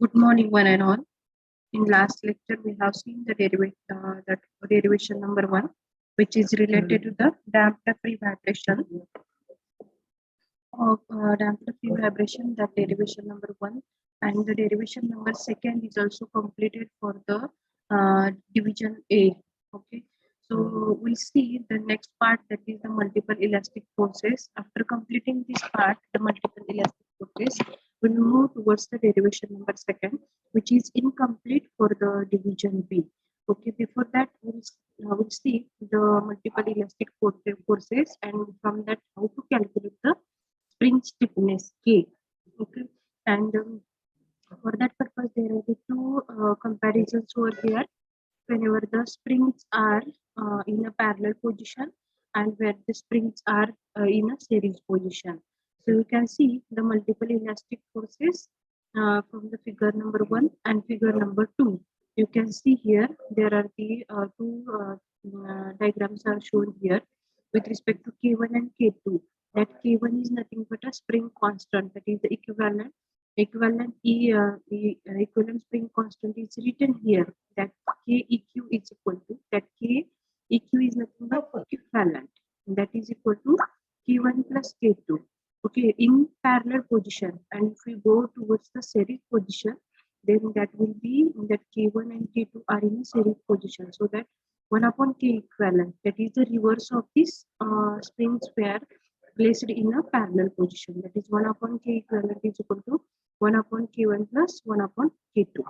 Good morning, one and all. In last lecture, we have seen the derivation number one, which is related to the damped free vibration of damped free vibration. That derivation number one, and the derivation number second is also completed for the division A. Okay, so we see the next part, that is the multiple elastic forces. After completing this part, the multiple elastic forces, we'll move towards the derivation number second, which is incomplete for the division B. Okay, before that, we'll see the multiple elastic forces, and from that, how to calculate the spring stiffness K. Okay, and for that purpose, there are the two comparisons over here. Whenever the springs are in a parallel position and where the springs are in a series position. So you can see the multiple elastic forces from the figure number one and figure number two. You can see here there are the two diagrams are shown here with respect to K1 and K2. That K1 is nothing but a spring constant, that is the equivalent spring constant is written here, that K eq is equal to, that K eq is nothing but equivalent, that is equal to K1 plus K2. Okay, in parallel position, and if we go towards the series position, then that will be that K1 and K2 are in a series position, so that 1 upon K equivalent, that is the reverse of this springs where placed in a parallel position, that is 1 upon K equivalent is equal to 1 upon K1 plus 1 upon K2.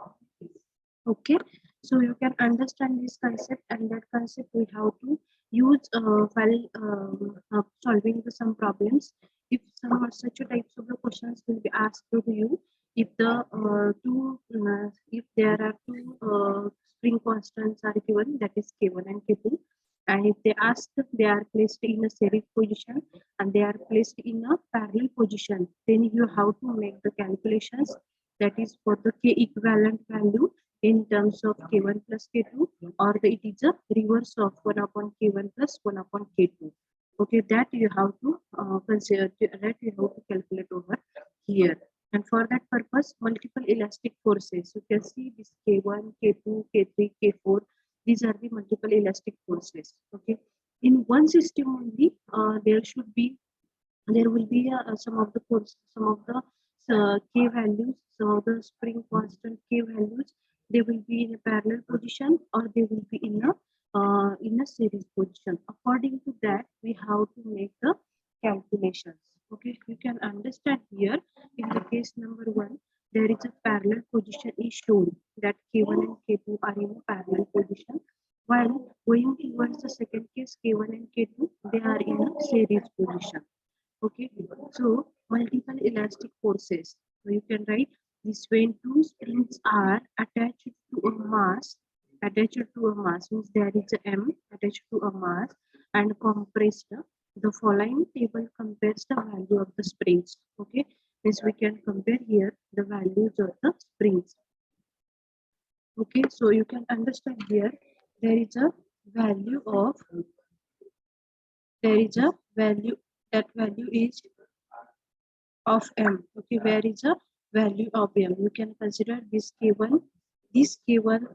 Okay, so you can understand this concept, and that concept we have to use while solving some problems. If some such types of the questions will be asked to you, if if there are two spring constants are given, that is K1 and K2, and if they ask, they are placed in a series position and they are placed in a parallel position, then you have to make the calculations, that is for the K equivalent value in terms of K1 plus K2, or it is a reverse of 1 upon K1 plus 1 upon K2. Okay, that you have to consider, that you have to calculate over here. And for that purpose, multiple elastic forces, you can see this K1, K2, K3, K4, these are the multiple elastic forces. Okay, in one system only, there will be some of the K values, some of the spring constant K values, they will be in a parallel position or they will be in a series position. According to that, we have to make the calculations. Okay, you can understand here in the case number one, there is a parallel position is shown, that K1 and K2 are in a parallel position. While going towards the second case, K1 and K2, they are in a series position. Okay, so multiple elastic forces. So you can write this: when two springs are attached to a mass means there is a M attached to a mass and compressed. The following table compares the value of the springs. Okay, means we can compare here the values of the springs. Okay, so you can understand here there is a value of that value is of M. Okay, where is a value of M? You can consider this K1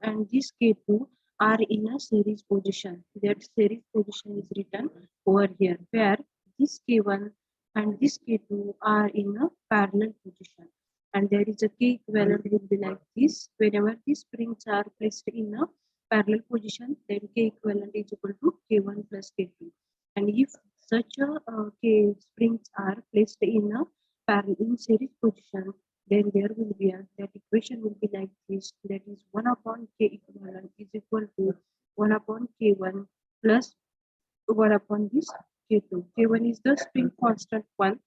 and this K2 are in a series position. That series position is written over here, where this K1 and this K2 are in a parallel position. And there is a K equivalent will be like this. Whenever these springs are placed in a parallel position, then K equivalent is equal to K1 plus K2. And if such a K springs are placed in a parallel in series position, then there will be that equation will be like this, that is 1 upon K equivalent is equal to 1 upon K1 plus 1 upon this K2. K1 is the spring constant 1,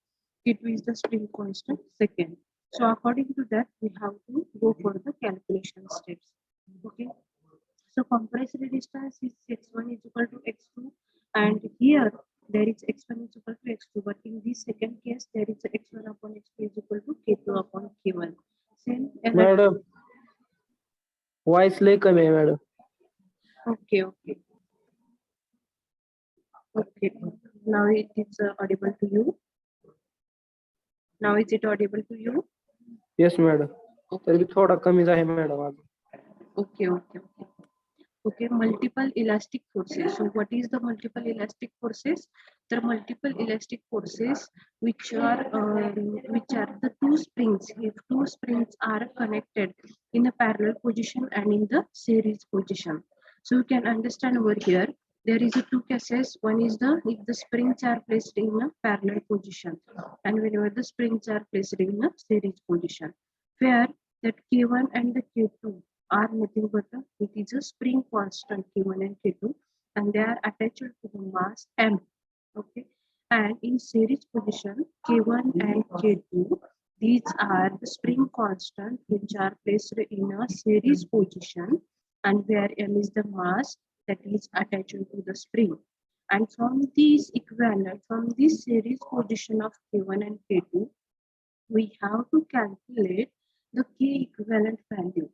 K2 is the spring constant second. So according to that, we have to go for the calculation steps. Okay. So compressed resistance is x1 is equal to x2, and here there is x1 is equal to x2, but in this second case there is x1 upon x2 is equal to k2 upon k1. Same as madam voice लय कमी आहे madam. okay, okay, okay. Now it is audible to you. Now is it audible to you? Yes madam. तरी थोडा कमीच आहे madam अजून. Okay, okay, okay. Okay, multiple elastic forces. So what is the multiple elastic forces? The multiple elastic forces which are the two springs. If two springs are connected in a parallel position and in the series position. So you can understand over here, there is a two cases. One is the if the springs are placed in a parallel position, and whenever the springs are placed in a series position, where that K1 and the K2 are nothing but it is a spring constant K1 and K2, and they are attached to the mass M. Okay, and in series position K1 and K2, these are the spring constant which are placed in a series position, and where M is the mass that is attached to the spring. And from this equivalent, from this series position of K1 and K2, we have to calculate the K equivalent value.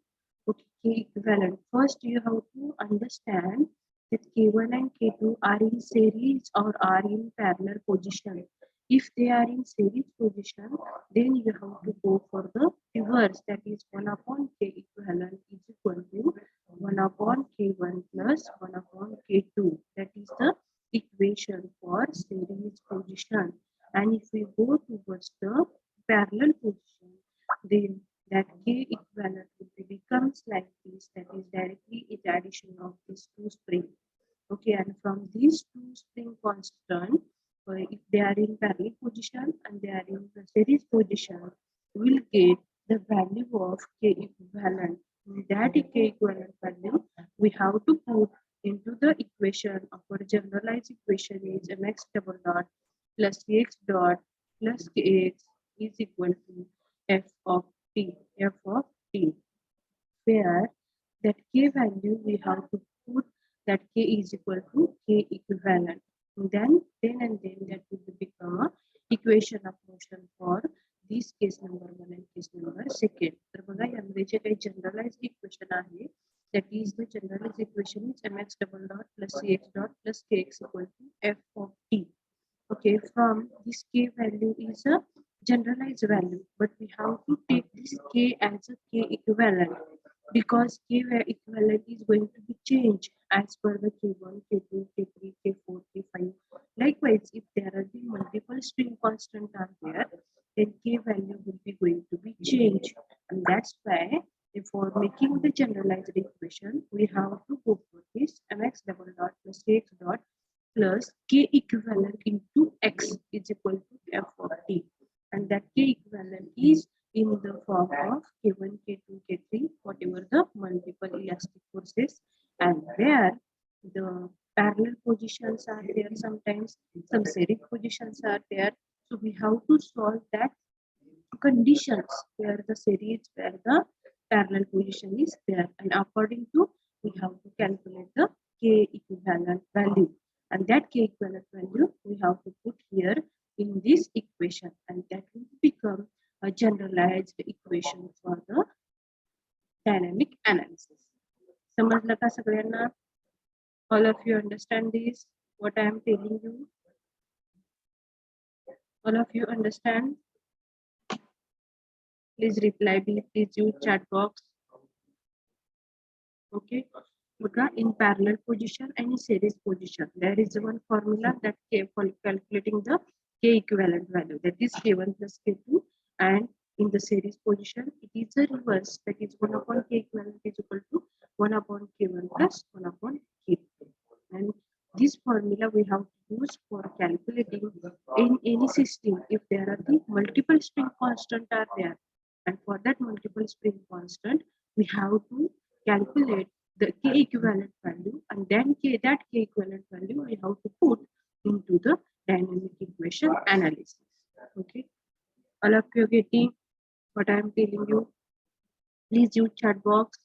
Okay, K equivalent. First, you have to understand that K1 and K2 are in series or are in parallel position. If they are in series position, then you have to go for the reverse. That is 1 upon K equivalent is equal to 1 upon K1 plus 1 upon K2. That is the equation for series position. And if we go towards the parallel position, then that K equivalent becomes like this, that is directly the addition of these two springs. Okay, and from these two spring constant, if they are in parallel position and they are in the series position, we'll get the value of K equivalent. That K equivalent value we have to put into the equation. Our generalized equation is mx double dot plus kx dot plus kx is equal to f of t, where that k value we have to put that k is equal to k equivalent. Then that will become a equation of motion for this case number 1 and case number 2. तर बघा यामध्ये जे काही generalised equation आहे that is the generalized equation is mx double dot plus cx dot plus kx equal to f of t. Okay, from this k value is a generalized value, but we have to take this k as a k equivalent, because k equivalent is going to be changed as per the k1, k2, k3, k4, k5. Likewise, if there are the multiple string constant are there, then k value will be going to be changed, and that's why before making the generalized equation, we have to go for this mx double dot plus kx dot plus k equivalent into x is equal to f of t, and that k equivalent is in the form of k1, k2, k3, whatever the multiple elastic forces, and where the parallel positions are there, sometimes some series positions are there. So we have to solve that conditions where the series, where the parallel position is there, and according to we have to calculate the k equivalent value, and that k equivalent value we have to put here in this equation, and that will become a generalized equation for the dynamic analysis. समजलं का सगळ्यांना? All of you understand this, what I am telling you? All of you understand? Please reply, please use chat box. Okay, because in parallel position and in series position, there is one formula that for calculating the k equivalent value, that is k1 plus k2, and in the series position it is a reverse, that is 1 upon k equivalent is equal to 1 upon k1 plus 1 upon k2, and this formula we have to use for calculating in any system if there are the multiple spring constant are there, and for that multiple spring constant we have to calculate the K equivalent value, and then that K equivalent value we have to put into the dynamic equation analysis. Okay, all of you getting what I am telling you? Please use chat box.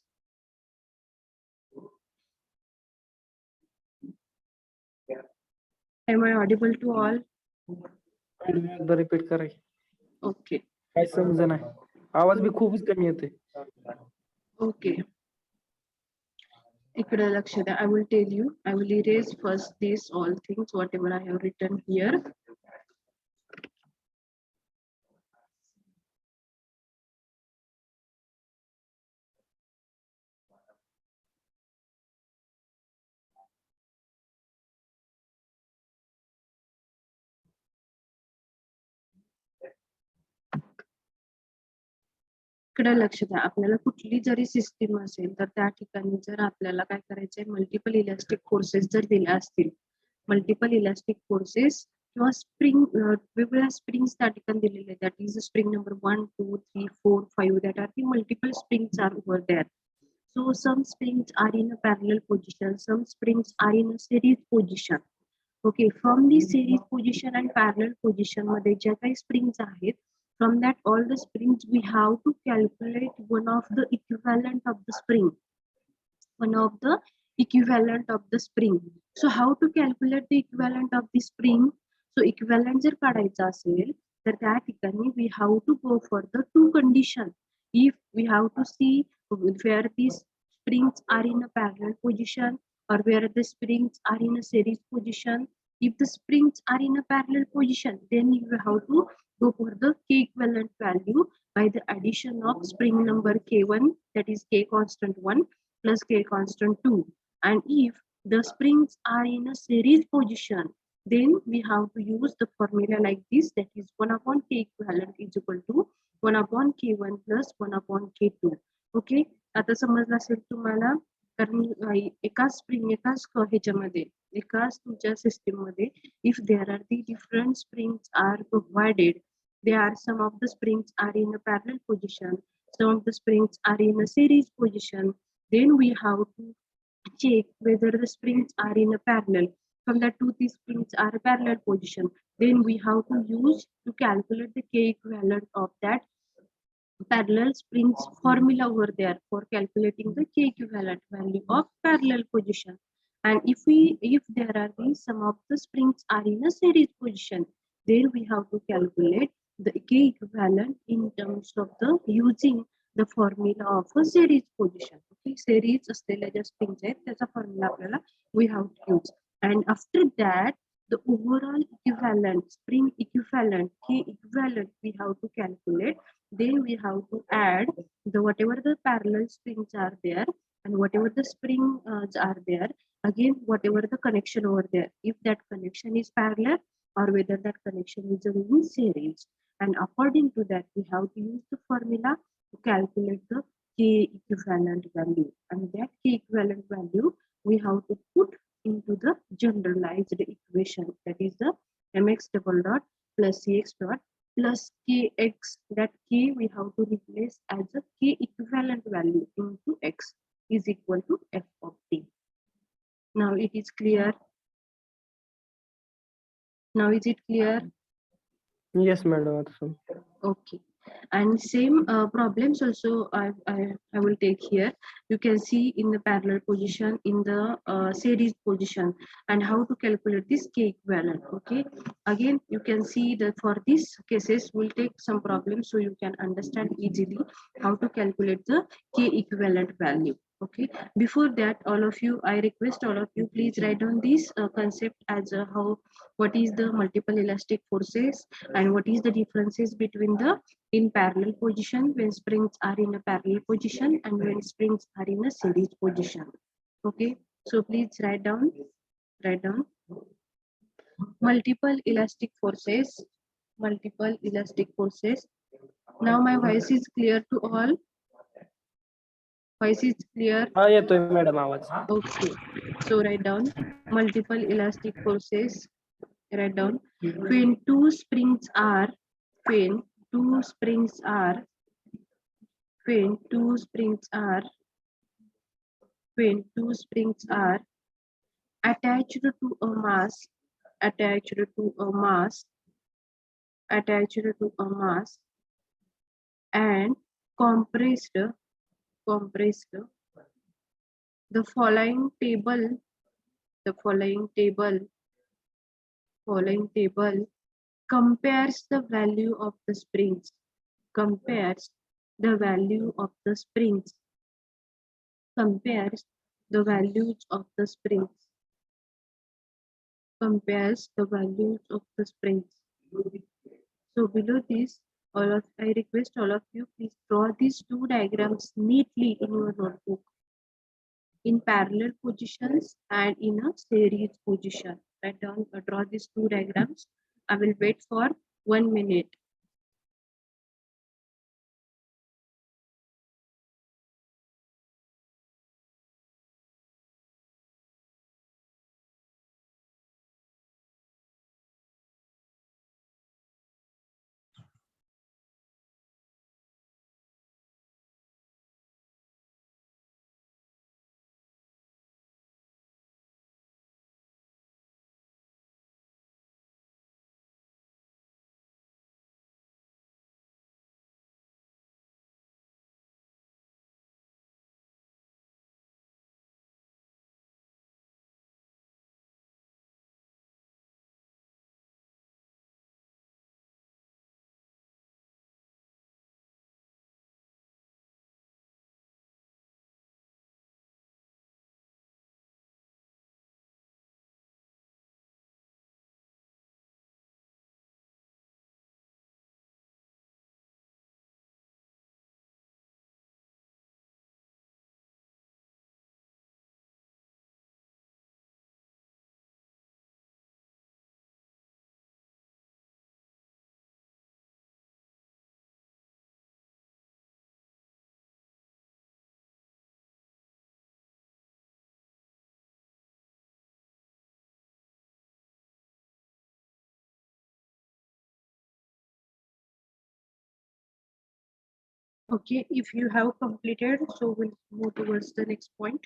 Am I audible to all? एकदा repeat करा की. Okay. काय समजा नाही. आवाज B खूपच कमी येते. Okay. इकडे लक्ष द्या. I will tell you. I will erase first these all things whatever I have written here. इकडे लक्ष द्या. आपल्याला कुठली जरी सिस्टीम असेल तर त्या ठिकाणी जर आपल्याला काय करायचंय मल्टिपल इलास्टिक फोर्सेस जर दिल्या असतील, मल्टिपल इलास्टिक फोर्सेस किंवा स्प्रिंग वेगवेगळ्या स्प्रिंग्स त्या ठिकाणी दिलेले that is spring number 1 2 3 4 5 that are the multiple springs are over there. So some springs are in a parallel position, some springs are in a series position. Okay, from the series position and parallel position मध्ये ज्या काही springs आहेत, from that all the springs we have to calculate one of the equivalent of the spring. One of the equivalent of the spring. So how to calculate the equivalent of the spring? So equivalent जर काढायचा असेल तर त्या ठिकाणी we have to go for the two condition. If we have to see where these springs are in a parallel position or where the springs are in a series position. If the springs are in a parallel position, then you have to go for the K equivalent value by the addition of spring number K1, that is K constant 1 plus K constant 2. And if the springs are in a series position, then we have to use the formula like this, that is 1 upon K equivalent is equal to 1 upon K1 plus 1 upon K2. Okay, आता समजलं असेल तुम्हाला, कारण एकाच spring एकाच ह्याच्यामध्ये एकाच तुमच्या सिस्टीम मध्ये if there are the different springs are provided, they are some of the springs are in a parallel position, some of the springs are in a series position, then we have to check whether the springs are in a parallel. From that two these springs are a parallel position, then we have to use to calculate the K equivalent of that parallel springs formula over there for calculating the K equivalent value of parallel position. And if there are these some of the springs are in a series position, then we have to calculate the K equivalent in terms of the using the formula of a series position. Okay, series असलेल्या ज्या springs आहेत त्याचा formula आपल्याला we have to use. And after that the overall equivalent, spring equivalent, K equivalent we have to calculate. Then we have to add the whatever the parallel springs are there and whatever the springs are there, again whatever the connection over there, if that connection is parallel or whether that connection is in series, and according to that we have to use the formula to calculate the K equivalent value, and that K equivalent value we have to put into the generalized equation, that is the mx double dot plus cx dot plus kx, that k we have to replace as a K equivalent value into x is equal to f of t. Now it is clear. Now is it clear? Yes, madam. Okay. And same problems also I will take here. You can see in the parallel position, in the series position, and how to calculate this K equivalent. Okay, again you can see that for these cases we'll take some problems so you can understand easily how to calculate the K equivalent value. Okay, before that all of you, I request all of you, please write down this concept as how what is the multiple elastic forces and what is the differences between the in parallel position when springs are in a parallel position and when springs are in a series position. Okay, so please write down multiple elastic forces. Now my voice is clear to all? Voice is clear? हा येतोय madam आवाज. Okay, so write down multiple elastic forces. Write down when two springs are when two springs are attached to a mass, attached to a mass, attached to a mass, and compressed, compressed. The following table, following table compares the value of the springs, compares the value of the springs, compares the values of the springs, compares the values of the springs. So below this, I request all of you, please draw these two diagrams neatly in your notebook in parallel positions and in a series position. Write down, draw these two diagrams. I will wait for 1 minute. Okay, if you have completed, so we'll move towards the next point.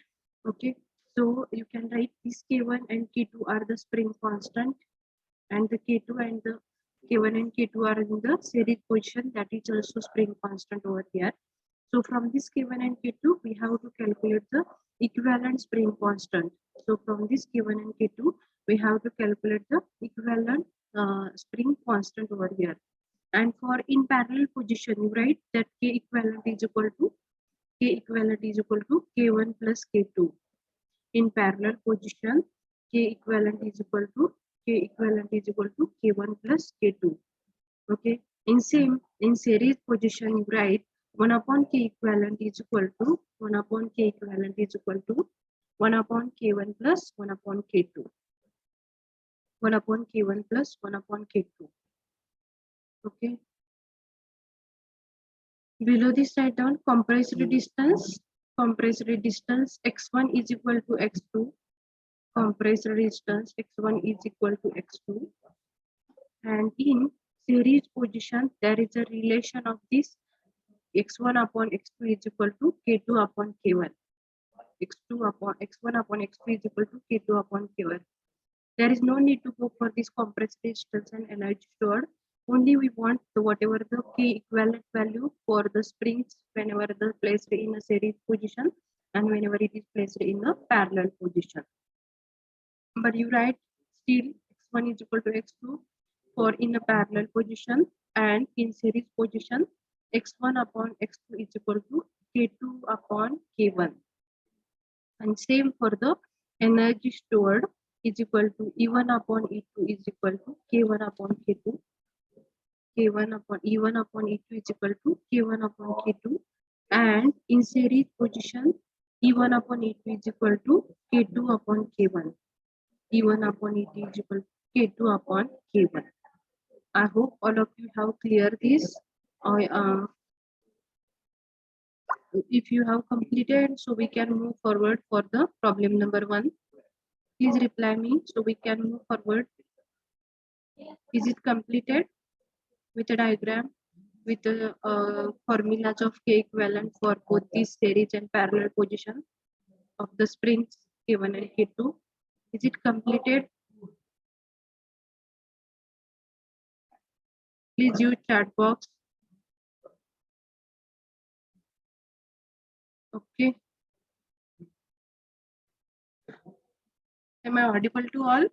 Okay, so you can write this K1 and K2 are the spring constant, and the K2 and the K1 and K2 are in the series position, that is also spring constant over here. So from this K1 and K2, we have to calculate the equivalent spring constant. So from this K1 and K2, we have to calculate the equivalent spring constant over here. And for in parallel position, you write that K equivalent is equal to K1 plus K2. In parallel position, K equivalent is equal to K1 plus K2. Okay. In series position, you write 1 upon K equivalent is equal to 1 upon K1 plus 1 upon K2. 1 upon K1 plus 1 upon K2. Okay. Below this, write down compressed distance. Compressed distance x1 is equal to x2. Compressed distance x1 is equal to x2. And in series position, there is a relation of this x1 upon x2 is equal to k2 upon k1. x1 upon x2 is equal to k2 upon k1. There is no need to go for this compressed distance and energy stored. Only we want whatever the K equivalent value for the springs whenever they are placed in a series position and whenever it is placed in a parallel position. But you write still x1 is equal to x2 for in a parallel position, and in series position x1 upon x2 is equal to k2 upon k1. And same for the energy stored is equal to E1 upon E2 is equal to K1 upon K2. K1 upon E1 upon E2 is equal to K1 upon K2. And in series position, E1 upon E2 is equal to K2 upon K1. E1 upon E2 is equal to K2 upon K1. I hope all of you have cleared this. If you have completed, so we can move forward for the problem number 1. Please reply me so we can move forward. Is it completed with a diagram with the formulas of K equivalent for both these series and parallel position? of the springs K1 and K2. Is it completed? Please use chat box. Okay. Am I audible to all?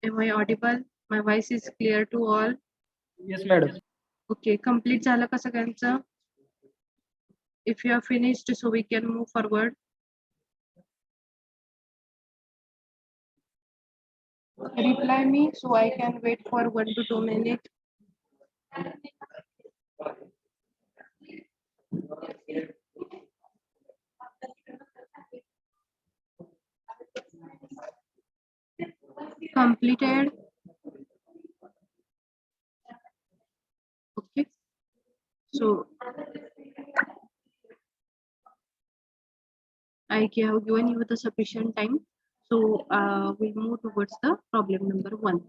Am I audible? My voice is clear to all. Yes, madam. Okay, complete झालं का सगळ्यांचं? If you are finished, so we can move forward. Reply me so I can wait for 1 to 2 minutes. Completed. Okay. So I have given you the sufficient time. So we'll move towards the problem number 1.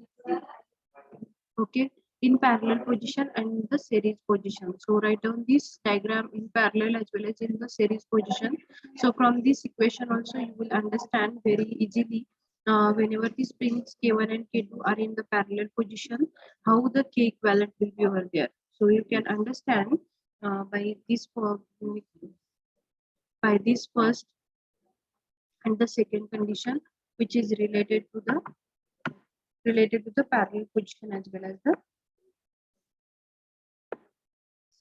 Okay, in parallel position and the series position. So write down this diagram in parallel as well as in the series position. So from this equation also you will understand very easily whenever the springs K1 and K2 are in the parallel position, how the K equivalent will be over there. So you can understand by this first and the second condition, which is related to the parallel position as well as the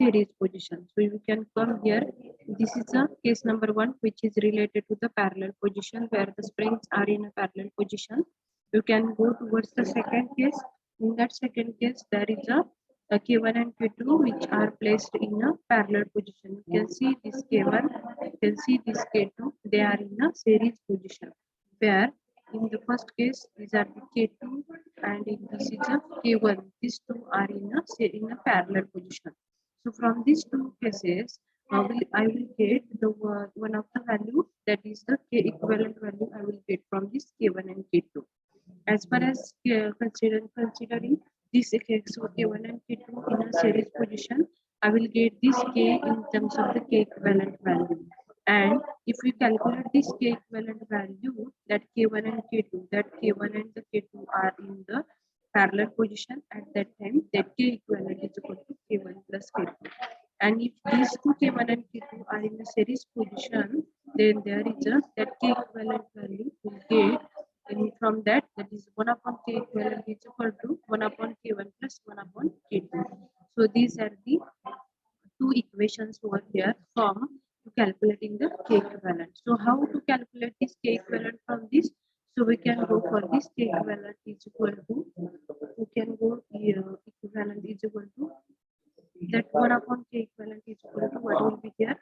series position. So you can come here. This is a case number 1, which is related to the parallel position where the springs are in a parallel position. You can go towards the second case. In that second case, there is a K1 and K2 which are placed in a parallel position. You can see this K1, you can see this K2, they are in a series position where in the first case these are the K2 and in this is a K1. These two are in a parallel position. So from these two cases, I will get the one of the value, that is the K equivalent value I will get from this K1 and K2. As far as considering this case, so K1 and K2 in a series position, I will get this K in terms of the K equivalent value. And if we calculate this K equivalent value, that K1 and K2, that K1 and the K2 are in the parallel position at that time, that K equivalent is equal to K1 plus K2. And if these two K1 and K2 are in the series position, then there is that K equivalent value will get, and from that is 1 upon K equivalent is equal to 1 upon K1 plus 1 upon K2. So these are the two equations over here from calculating the K equivalent. So how to calculate this K equivalent from this? So we can go for this K equivalent is equal to, we can go here, equivalent is equal to, that 1 upon K equivalent is equal to what will be here?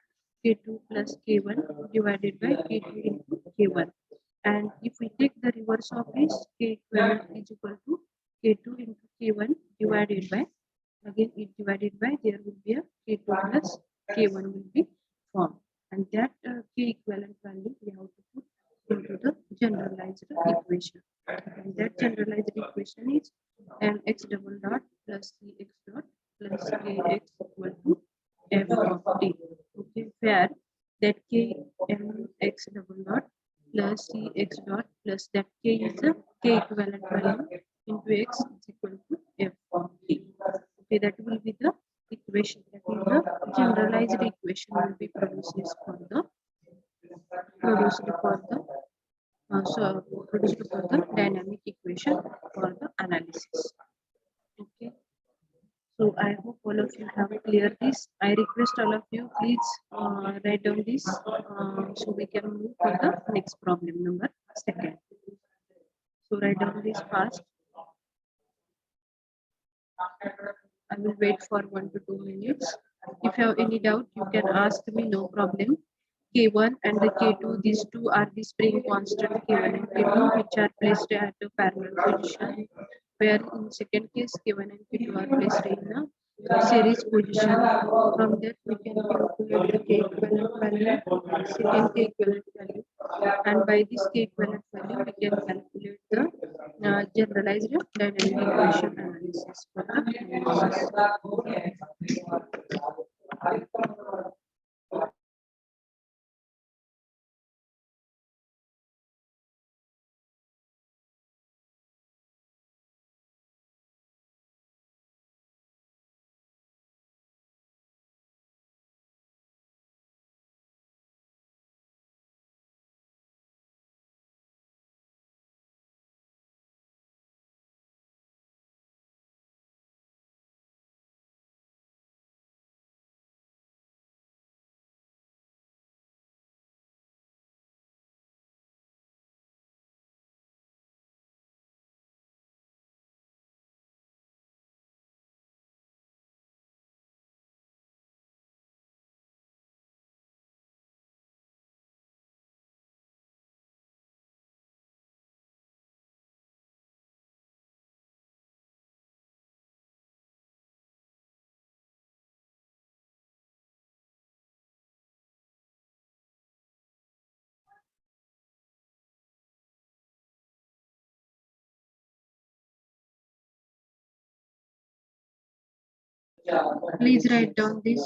K2 plus K1 divided by K2 into K1. And if we take the reverse of this, K equivalent is equal to K2 into K1 divided by, again it divided by, there will be a K2 plus K1 will be formed. And that K equivalent value we have to put into the generalized equation. And that generalized equation is mx double dot plus cx dot plus kx equal to f of t. Okay, where that k mx double dot plus cx dot plus that k is a K equivalent value into x is equal to f of t. Okay, that will be the equation. That is the generalized equation will be produced for the dynamic equation for the analysis. Okay. So I hope all of you have cleared this. I request all of you please write down this so we can move for the next problem number 2. So write down this fast. I will wait for 1 to 2 minutes. If you have any doubt, you can ask me, no problem. K1 and the K2, these two are the spring constant K1 and K2, which are placed at a parallel position, where in second case K1 and K2 are placed in a series position. From that we can calculate the K equivalent value, second K equivalent value, and by this K equivalent value we can calculate the generalized dynamic equation analysis for the analysis. Please write down this.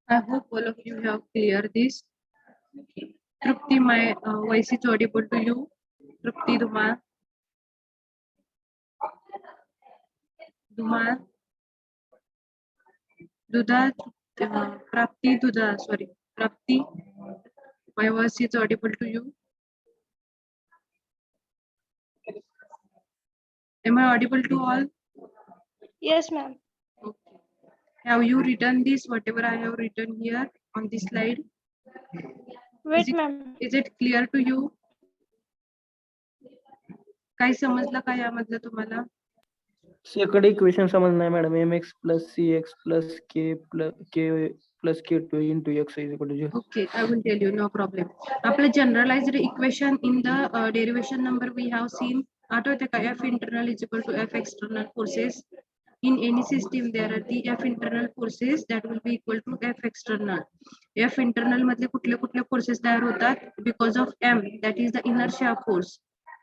I hope all of you have cleared this. Trupti, my voice is audible to you. Trupti, Dumar. Dumar. Dudha, Prapti, Dudha, sorry. Prapti, my voice is audible to you. Am I audible to all? Yes, ma'am. Okay. Have you written this, whatever I have written here on this slide? Wait, ma'am. Is it clear to you? काय समजलं का यामधलं तुम्हाला? Second equation समजलं नाही madam. mx plus cx plus k plus k2 into x is equal to 0. Okay, I will tell you, no problem. आपलं generalized equation in the derivation number we have seen. आठवते का F internal is equal to F external forces. In any system, there are the F internal forces that will be equal to F external. F internal मधले कुठले कुठले forces तयार होतात? Because of M, that is the inertia force.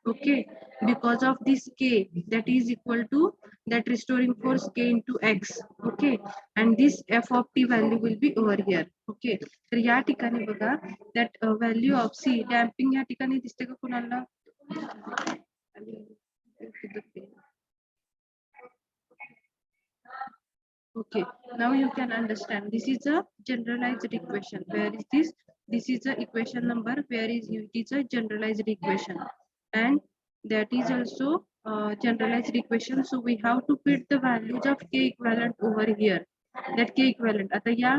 Okay, because of this K, that is equal to that restoring force K into X. Okay, and this F of T value will be over here. Okay, तर या ठिकाणी बघा that value of C damping या ठिकाणी दिसते का कुणाला? Okay, now you can understand. This is a generalized equation. Where is this? This is the equation number. Where is it? Is a generalized equation, and that is also generalized equation. So we have to put the values of K equivalent over here. That K equivalent. आता या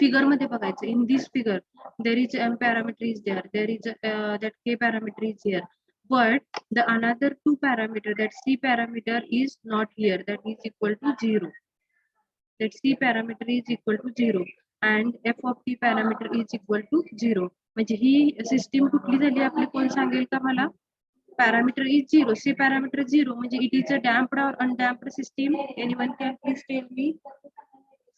figure मध्ये बघायचं. In this figure, there is M parameter is there. There is that K parameter is here. But the another two parameter, that C parameter is not here. That is equal to 0. That C parameter is equal to 0 and F of T parameter is equal to 0. म्हणजे ही system कुठली झाली आपली कोण सांगेल का मला? Parameter is 0. C parameter 0 म्हणजे it is a damped or undamped system. Anyone can please tell me?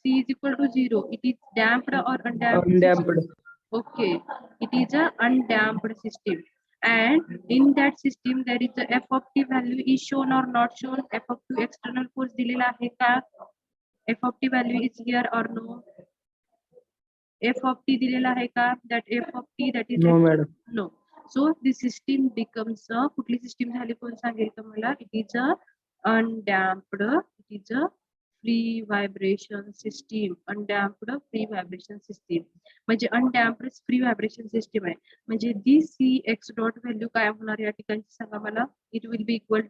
C is equal to 0. It is damped or undamped? Undamped. Okay, it is a undamped system. And in that system, there is the F of T value is shown or not shown. F of T external force दिलेला आहे का? F of T value is here or no? F of T दिलेला आहे का? That F of T that is No madam. no. So the system becomes a कुठली system झाली कोण सांगेल का मला? It is a undamped. It is a free vibration system, undamped free vibration system. म्हणजे undamped free vibration system आहे. म्हणजे the C X dot value काय होणार या ठिकाणी सांगा मला. It will be equal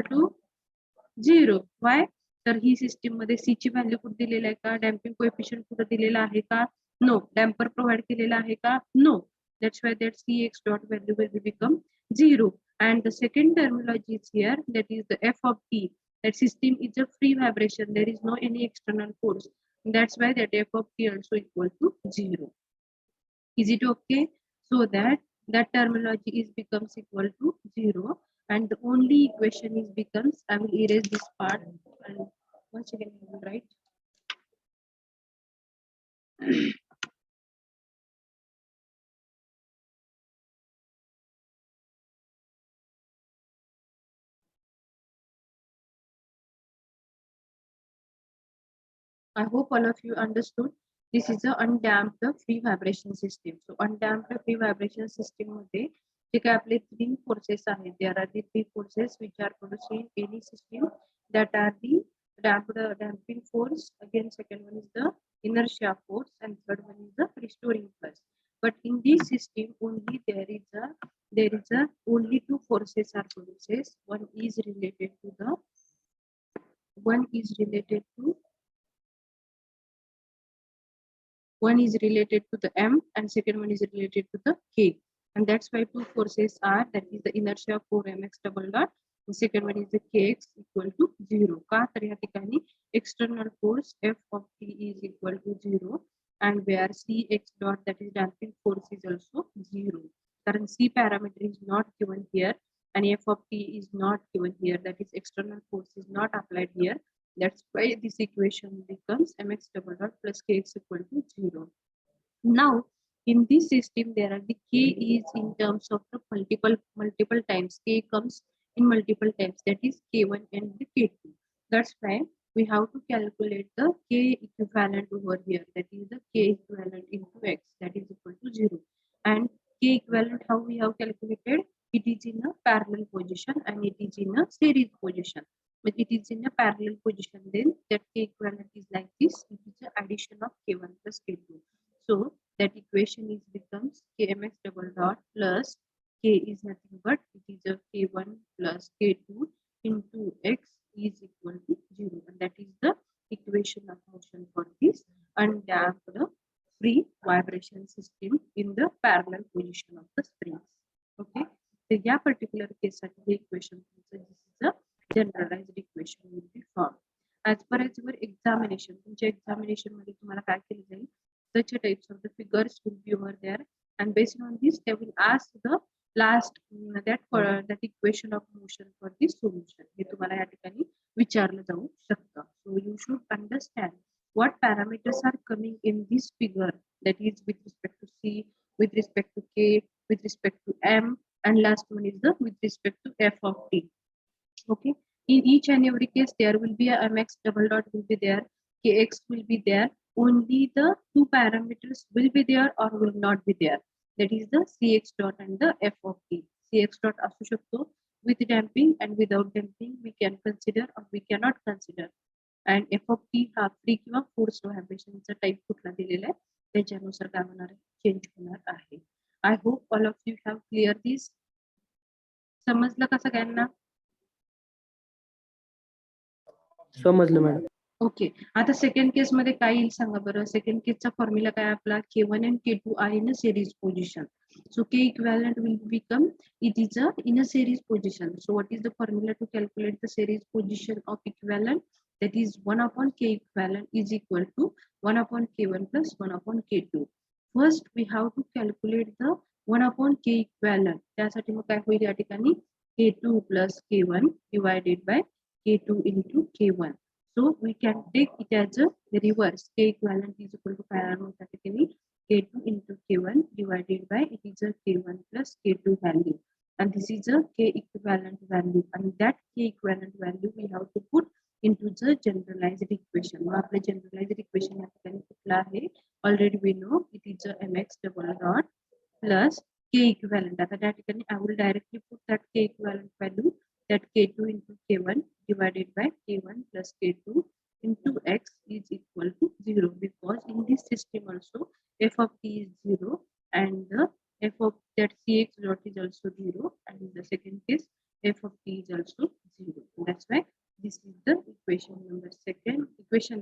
to 0. Why? तर ही सिस्टीम मध्ये सी ची व्हॅल्यू कुठे दिलेली आहे का? डॅम्पिंग कोएफिशियंट कुठे दिलेला आहे का? नो. डॅम्पर प्रोव्हाइड केलेला आहे का? No. That's why that Cx dot value will become 0. And the second terminology is here, that is the f of t. That system is a free vibration. There is no any external force. That's why that f of t also equal to 0. Is it okay? So that terminology is becomes equal to 0. And the only equation is becomes, I will erase this part and once again I will write. I hope all of you understood. This is a undamped free vibration system. So undamped free vibration system मध्ये जे काय आपले 3 forces आहेत, there are the 3 forces which are produced in any system, that are the damping force, again second one is the inertia force, and third one is the restoring force. But in this system only there is a only 2 forces are produced. One is related to the M and second one is related to the K, and that's why 2 forces are, that is the inertia for mx double dot, the second one is the kx equal to 0. का तर या ठिकाणी external force f of t is equal to 0, and where cx dot, that is damping force, is also 0. Current c parameter is not given here and f of t is not given here, that is external force is not applied here. That's why this equation becomes mx double dot plus kx equal to 0. Now, in this system, there are the k is in terms of the multiple times. K comes in multiple times, that is k1 and the k2. That's why we have to calculate the k equivalent over here, that is the k equivalent into x, that is equal to 0. And k equivalent, how we have calculated? It is in a parallel position and it is in a series position. But it is in a parallel position, then that k equivalent is like this. It is the addition of k1 plus k2. So that equation is becomes kmx double dot plus k is nothing but it is a k1 plus k2 into x is equal to 0, and that is the equation of motion for this undamped free vibration system in the parallel position of the springs. Okay, so या particular case साठी हे equation, this is a generalized equation will be formed. As per as your examination, तुमच्या examination मध्ये तुम्हाला काय केलं जाईल? Such a types of the figures will be over there, and based on this they will ask the last that equation of motion for this solution. हे तुम्हाला या ठिकाणी विचारलं जाऊ शकतं. So you should understand what parameters are coming in this figure, that is with respect to c, with respect to k, with respect to m, and last one is the with respect to f of t. Okay, in each and every case there will be a mx double dot will be there, kx will be there, only the 2 parameters will be there or will not be there, that is the cx dot and the f of t. Cx dot असू शकतो with damping and without damping, we can consider or we cannot consider, and f of t हा free किंवा forced व्हायब्रेशनचा type कुठला दिलेला आहे त्याच्यानुसार काय होणार आहे, चेंज होणार आहे. I hope all of you have clear this. समजलं का सगळ्यांना? समजलं मॅडम. ओके, आता सेकंड केस मध्ये काय येईल सांगा बरं. सेकंड केसचा फॉर्म्युला काय आपला, k1 and k2 are in a series position. So k equivalent will become, it is a in a series position. So what is the formula to calculate the series position of equivalent? That is 1 upon k equivalent is equal to 1 upon k1 plus 1 upon k2. First we have to calculate the 1 upon k equivalent. त्यासाठी मग काय होईल या ठिकाणी, k2 plus k1 divided by k2 into k1. So we can take it as a reverse. K equivalent is equal to k2 into k1 divided by it is a k1 plus k2 value, and this is a k equivalent value, and that k equivalent value we have to put into the generalized equation. Now the generalized equation already we know it is a mx double dot plus k equivalent. I will directly put that k equivalent value, that k2 into k1 divided by k1 plus k2 into x is equal to 0, because in this system also f of t is 0 and the f of that cx dot is also 0, and in the second case f of t is also 0. That's why this is the equation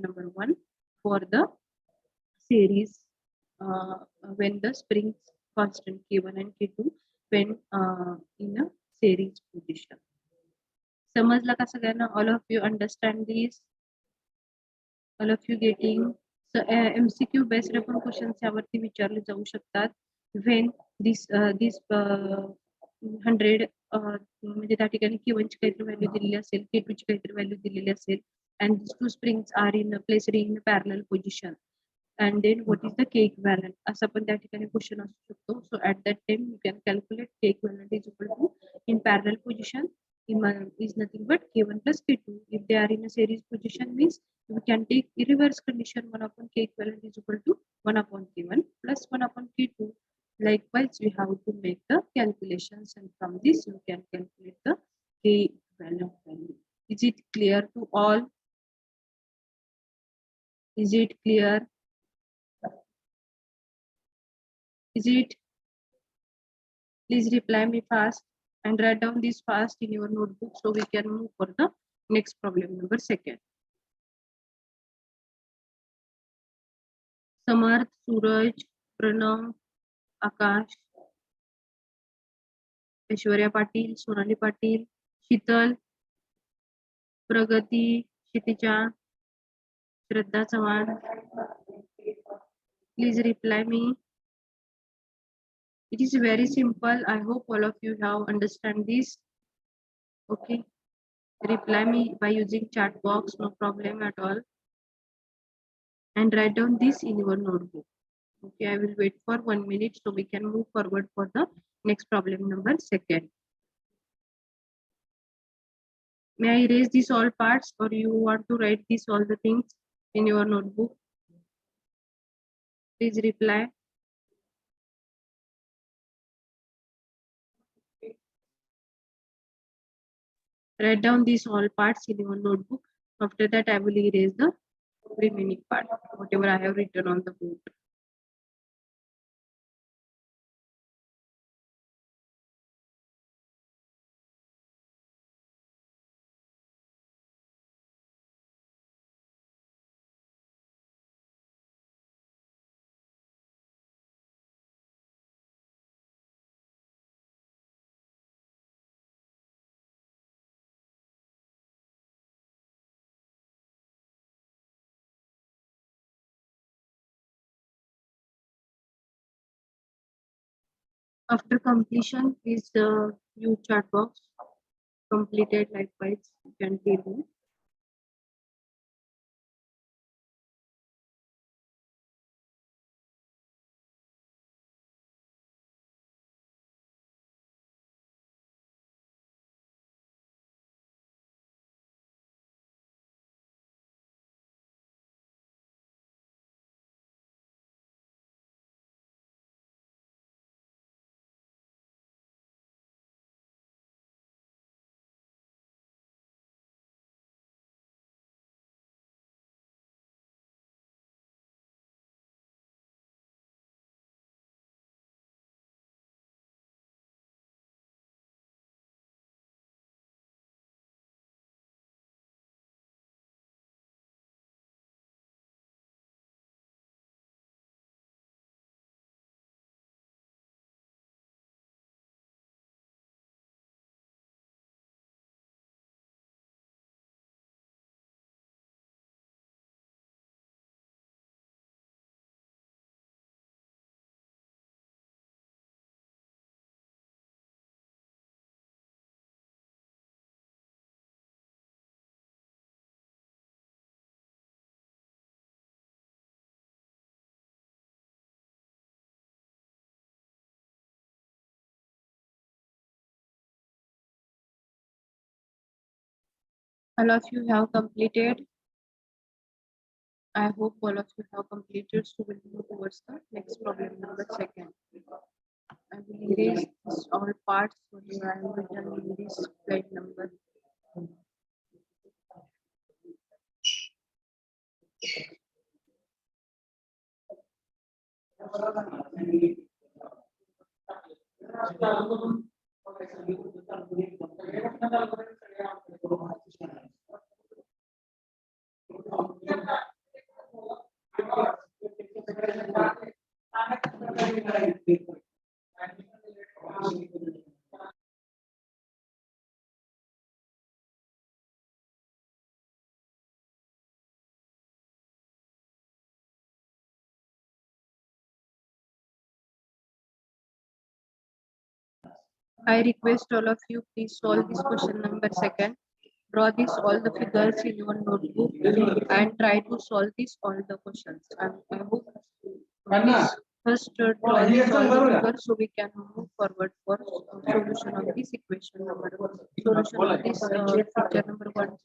number 1 for the series when the springs constant k1 and k2 when in a series position. समजला का सगळ्यांना? All of you understand this? All of you getting? So MCQ based आपण questions यावरती विचारले जाऊ शकतात. When this 100 म्हणजे त्या ठिकाणी k1 ची काहीतरी व्हॅल्यू दिलेली असेल, k2 ची काहीतरी व्हॅल्यू दिलेली असेल, and these two springs are placed in parallel position, and then what is the k equivalent असं पण त्या ठिकाणी क्वेश्चन असू शकतो. So at that time you can calculate k equivalent is equal to in parallel position is nothing but k1 plus k2. If they are in a series position means we can take reverse condition 1 upon k equivalent is equal to 1 upon k1 plus 1 upon k2. Likewise, we have to make the calculations, and from this you can calculate the k equivalent value. Is it clear to all? Is it clear? Is it? Please reply me fast and write down this fast in your notebook so we can move for the next problem number 2. Samarth, Suraj, Pranav, Akash, Aishwarya Patil, Sonali Patil, Shital, Pragati, Kshitija, Shraddha Chavan. Please reply me. It is very simple. I hope all of you have understand this. Okay. Reply me by using chat box, no problem at all. And write down this in your notebook. Okay, I will wait for 1 minute so we can move forward for the next problem number 2. May I erase these all parts, or you want to write these all the things in your notebook? Please reply. Write down these all parts in your notebook. After that, I will erase the remaining part, whatever I have written on the board. After completion, please use chat box. Completed, likewise, you can tell me. All of you have completed. I hope all of you have completed, so we'll move towards the next problem number 2. I will erase this all parts whatever I have written in this slide number. I request all of you, please solve this question number second. Draw this all the figures in your notebook and try to solve this all the questions. I hope please first draw this all the figures so we can move forward for solution of this equation number one. Solution of this picture number one.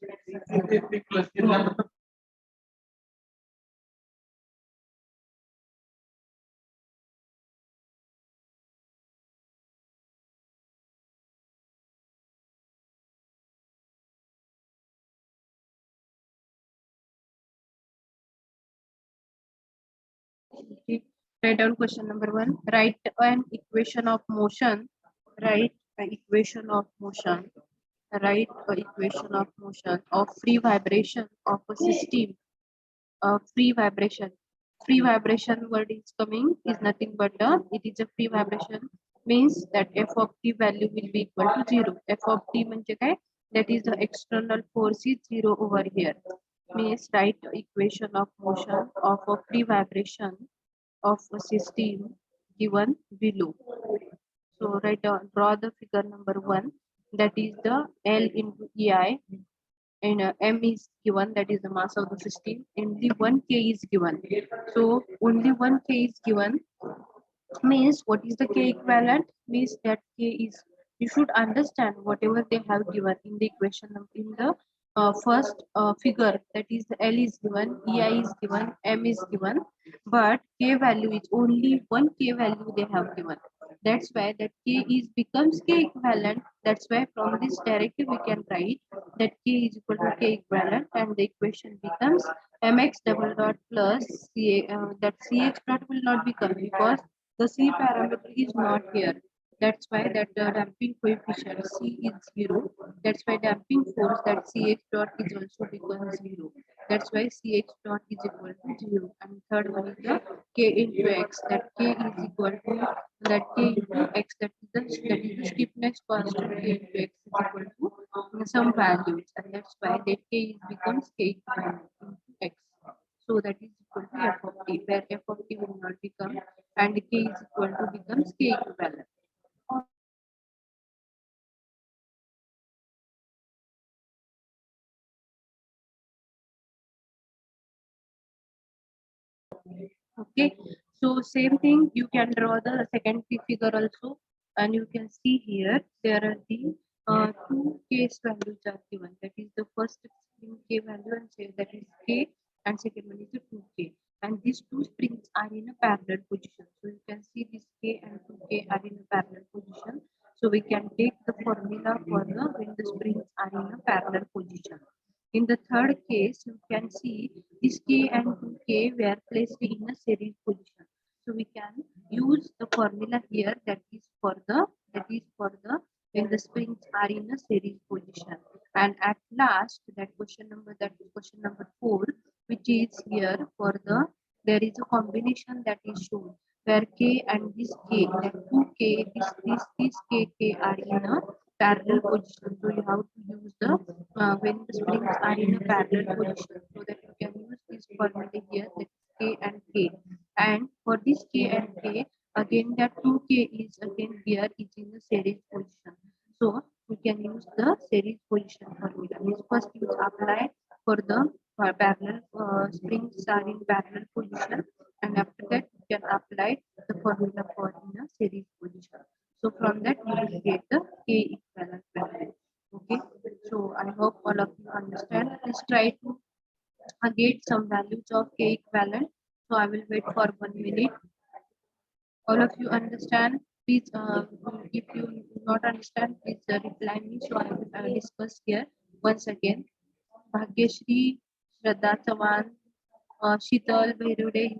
Okay. Write down question number one. Write an equation of motion. Write an equation of motion. Write an equation of motion of free vibration of a system. Free vibration. Free vibration word is coming is nothing but it is a free vibration means that f of t value will be equal to 0. F of t म्हणजे काय? That is the external force is 0 over here. Means write equation of motion of a free vibration of a system given below. So write down, draw the figure number one, that is the L into EI, and M is given, that is the mass of the system. Only one K is given. So only one K is given means what is the K equivalent? Means that K is, you should understand whatever they have given in the equation in the first figure, that is the L is given, EI is given, M is given, but K value is only one K value they have given. That's why that K is becomes K equivalent. That's why from this directly we can write that K is equal to K equivalent, and the equation becomes mx double dot plus CA, that CH dot will not become because the C parameter is not here. That's why that the damping coefficient C is 0. That's why damping force that CH dot is also becomes 0. That's why CH dot is equal to 0. And third one is the K into X, that K is equal to that K into X, that is the stiffness constant K into X is equal to some values, and that's why that K is becomes K equivalent into X. So that is equal to f of t, where f of t will not become, and k is equal to becomes k equivalent. Okay, so same thing, you can draw the second figure also, and you can see here there are the two case values are given. That is the first string k value, and say that is k, and second one is the 2k. And these two springs are in a parallel position. So you can see this k and 2k are in a parallel position. So we can take the formula for the when the springs are in a parallel position. In the third case, you can see this k and 2k were placed in a series position. So we can use the formula here, that is for the when the springs are in a series position. And at last, that is question number 4, which is here for the, there is a combination that is shown where k and this k, that 2k, this k are in a parallel position. So you have to use the when the springs are in a parallel position, so that you can use this formula here, that k and k. And for this k and k, again that 2k is again here is in the series position. So we can use the series position formula. Means first you apply for the parallel springs are in parallel position, and after that you can apply the formula for in a series position. So from that you will get the k equivalent value. Okay, so I hope all of you understand. Let's try to get some values of k equivalent. So I will wait for 1 minute. All of you understand? Please, if you do not understand, please reply me. So I will discuss here once again. Bhagyashri, Shraddha Chavan, Sheetal, Bhairude,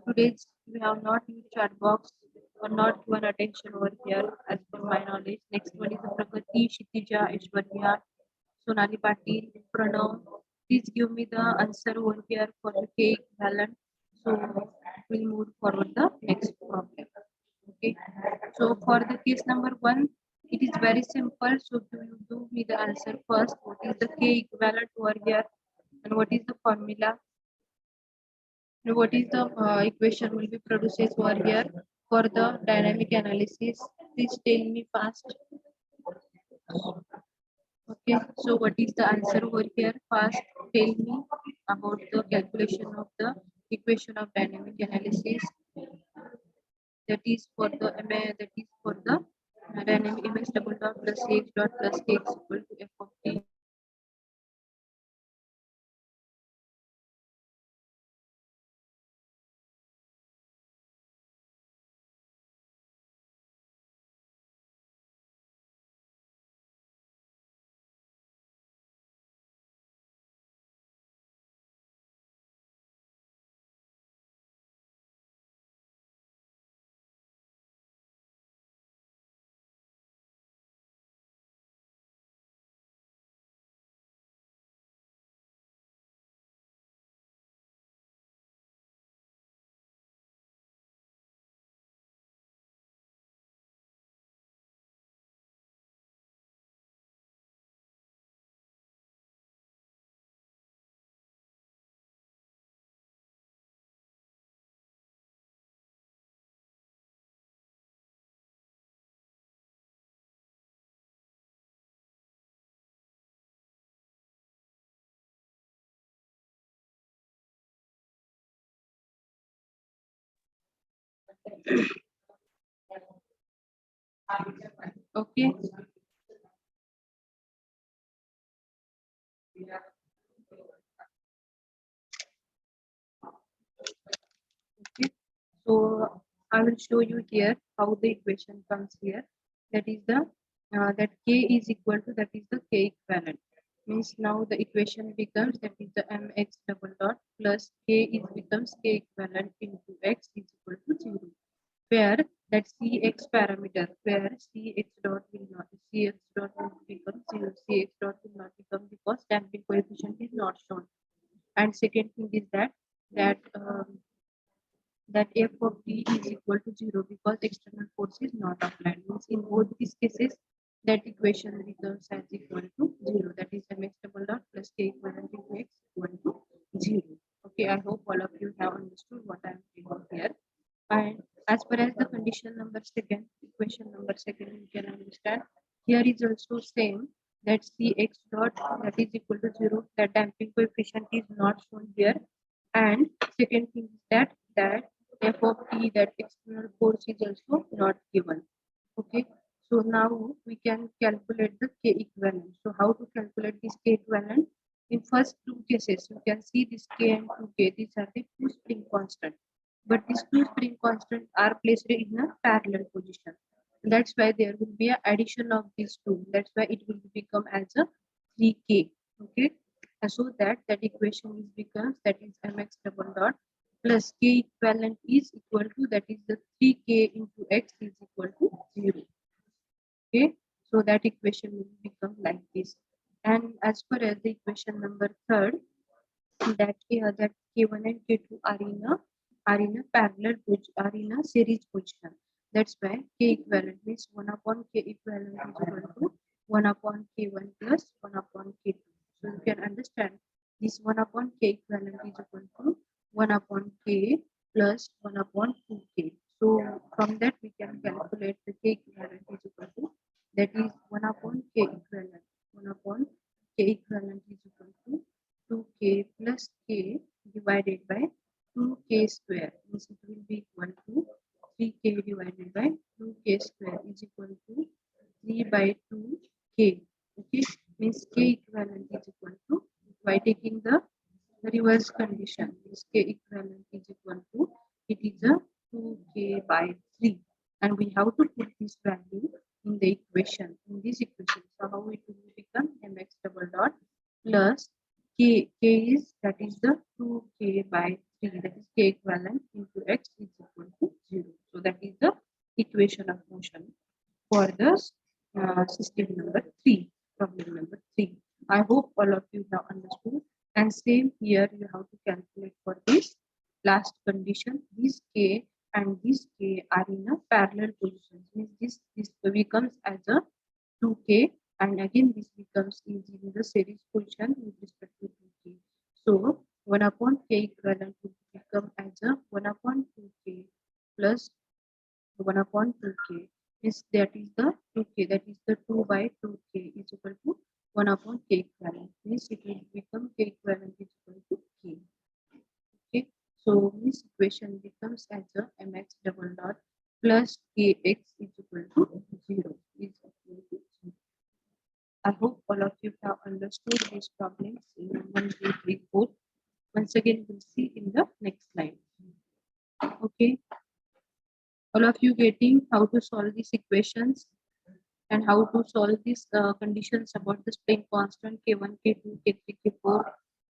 today's we have not used chat box or not given attention over here as per my knowledge. Next one is the Pragati, Kshitija, Aishwarya, Sonali Patil, Pranav. Please give me the answer over here for the K equivalent. So we'll move forward the next problem. Okay. So for the case number one, it is very simple. So you do me the answer first. What is the K equivalent over here? And what is the formula? And what is the equation will be produced over here for the dynamic analysis? Please tell me fast. Okay, so what is the answer over here? Fast tell me about the calculation of the equation of dynamic analysis. That is for the dynamic mx double dot plus x dot plus k is equal to f of t. Okay. Okay. So I will show you here how the equation comes here. That is the that k is equal to that is the k equivalent. Means now the equation becomes that is the mx double dot plus k is becomes k equivalent into x is equal to 0. Where that cx parameter where cx dot will not cx dot will become 0, cx dot will not become because damping coefficient is not shown. And second thing is that f of t is equal to 0 because external force is not applied. Means in both these cases, that equation becomes as equal to 0. That is mx double dot plus k equivalent into x equal to 0. Okay, I hope all of you have understood what I am saying here. And as far as the condition number second, equation number second, you can understand. Here is also same that cx dot that is equal to 0. That damping coefficient is not shown here. And second thing is that f of t that external force is also not given. Okay. So now we can calculate the k equivalent. So how to calculate this k equivalent? In first two cases, you can see this k and 2k. These are the two spring constant. But these two spring constants are placed in a parallel position. That's why there will be an addition of these two. That's why it will become as a 3k. Okay. So that equation is becomes that is mx double dot plus k equivalent is equal to that is the 3k into x is equal to 0. Okay, so that equation will become like this. And as far as the equation number third, that k1 and k2 are in a parallel are in a series position. That's why k equivalent means 1 upon k equivalent is equal to 1 upon k1 plus 1 upon k2. So you can understand this 1 upon k equivalent is equal to 1 upon k plus 1 upon 2k. So from that we can calculate the k equivalent is equal to that is 1 upon k equivalent. 1 upon k equivalent is equal to 2k plus k divided by 2k square. Means it will be equal to 3k divided by 2k square is equal to 3 by 2k. Okay, means k equivalent is equal to by taking the reverse condition. Means k equivalent is equal to it is a 2k by 3, and we have to put this value in the equation in this equation. So how it will become mx double dot plus k is, that is the 2k by 3, that is k equivalent into x is equal to 0. So that is the equation of motion for the system number 3, problem number 3. I hope all of you have understood. And same here, you have to calculate for this last condition. This k and this k are in a parallel position. Means this becomes as a 2k, and again this becomes is in the series position with respect to 2k. So 1 upon k equivalent will become as a 1 upon 2k plus 1 upon 2k. Is that is the 2k, that is the 2 by 2k is equal to 1 upon k equivalent. Means it will become k equivalent is equal to k. Okay, so this equation becomes as a mx double dot plus kx is equal to 0 is equal to 0. I hope all of you have understood these problems in 1, 2, 3, 4. Once again, we'll see in the next slide. Okay, all of you getting how to solve these equations and how to solve these conditions about the spring constant k1, k2, k3, k4,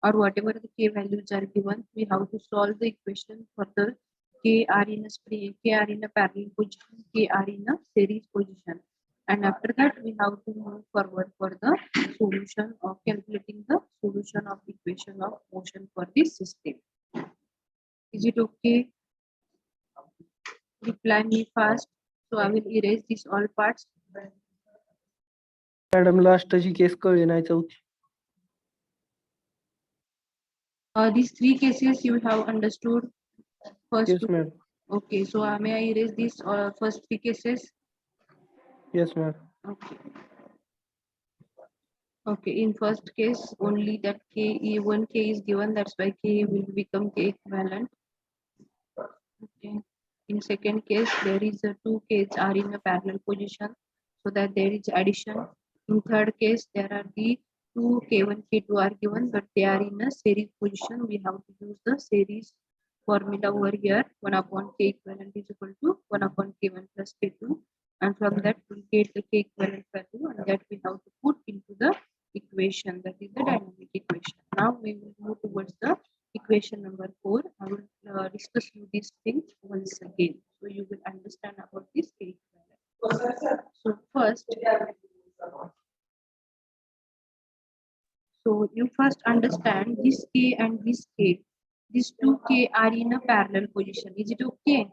or whatever the k values are given. We have to solve the equation for the k are in a spring, k are in a parallel position, k are in a series position. And after that, we have to move forward for the solution of calculating the solution of equation of motion for this system. Is it okay? Reply me fast. So I will erase these all parts. Madam लास्टची case कळली नाही चौथी. These 3 cases you have understood. First, Yes, ma'am. okay. So may I erase these first 3 cases? Yes, ma'am. Okay. Okay. In first case, only that one k is given. That's why k will become k equivalent. Okay. In second case, there is a 2 k's are in a parallel position, so that there is addition. In third case, there are the 2 k1, k2 are given, but they are in a series position. We have to use the series formula over here. 1 upon k equivalent is equal to 1 upon k1 plus k2, and from that we get the k equivalent value, and that we have to put into the equation, that is the dynamic equation. Now we will move towards the equation number 4. I will discuss you these things once again, so you will understand about this k equivalent. So first, so you first understand this k and this k. These 2k are in a parallel position. Is it okay?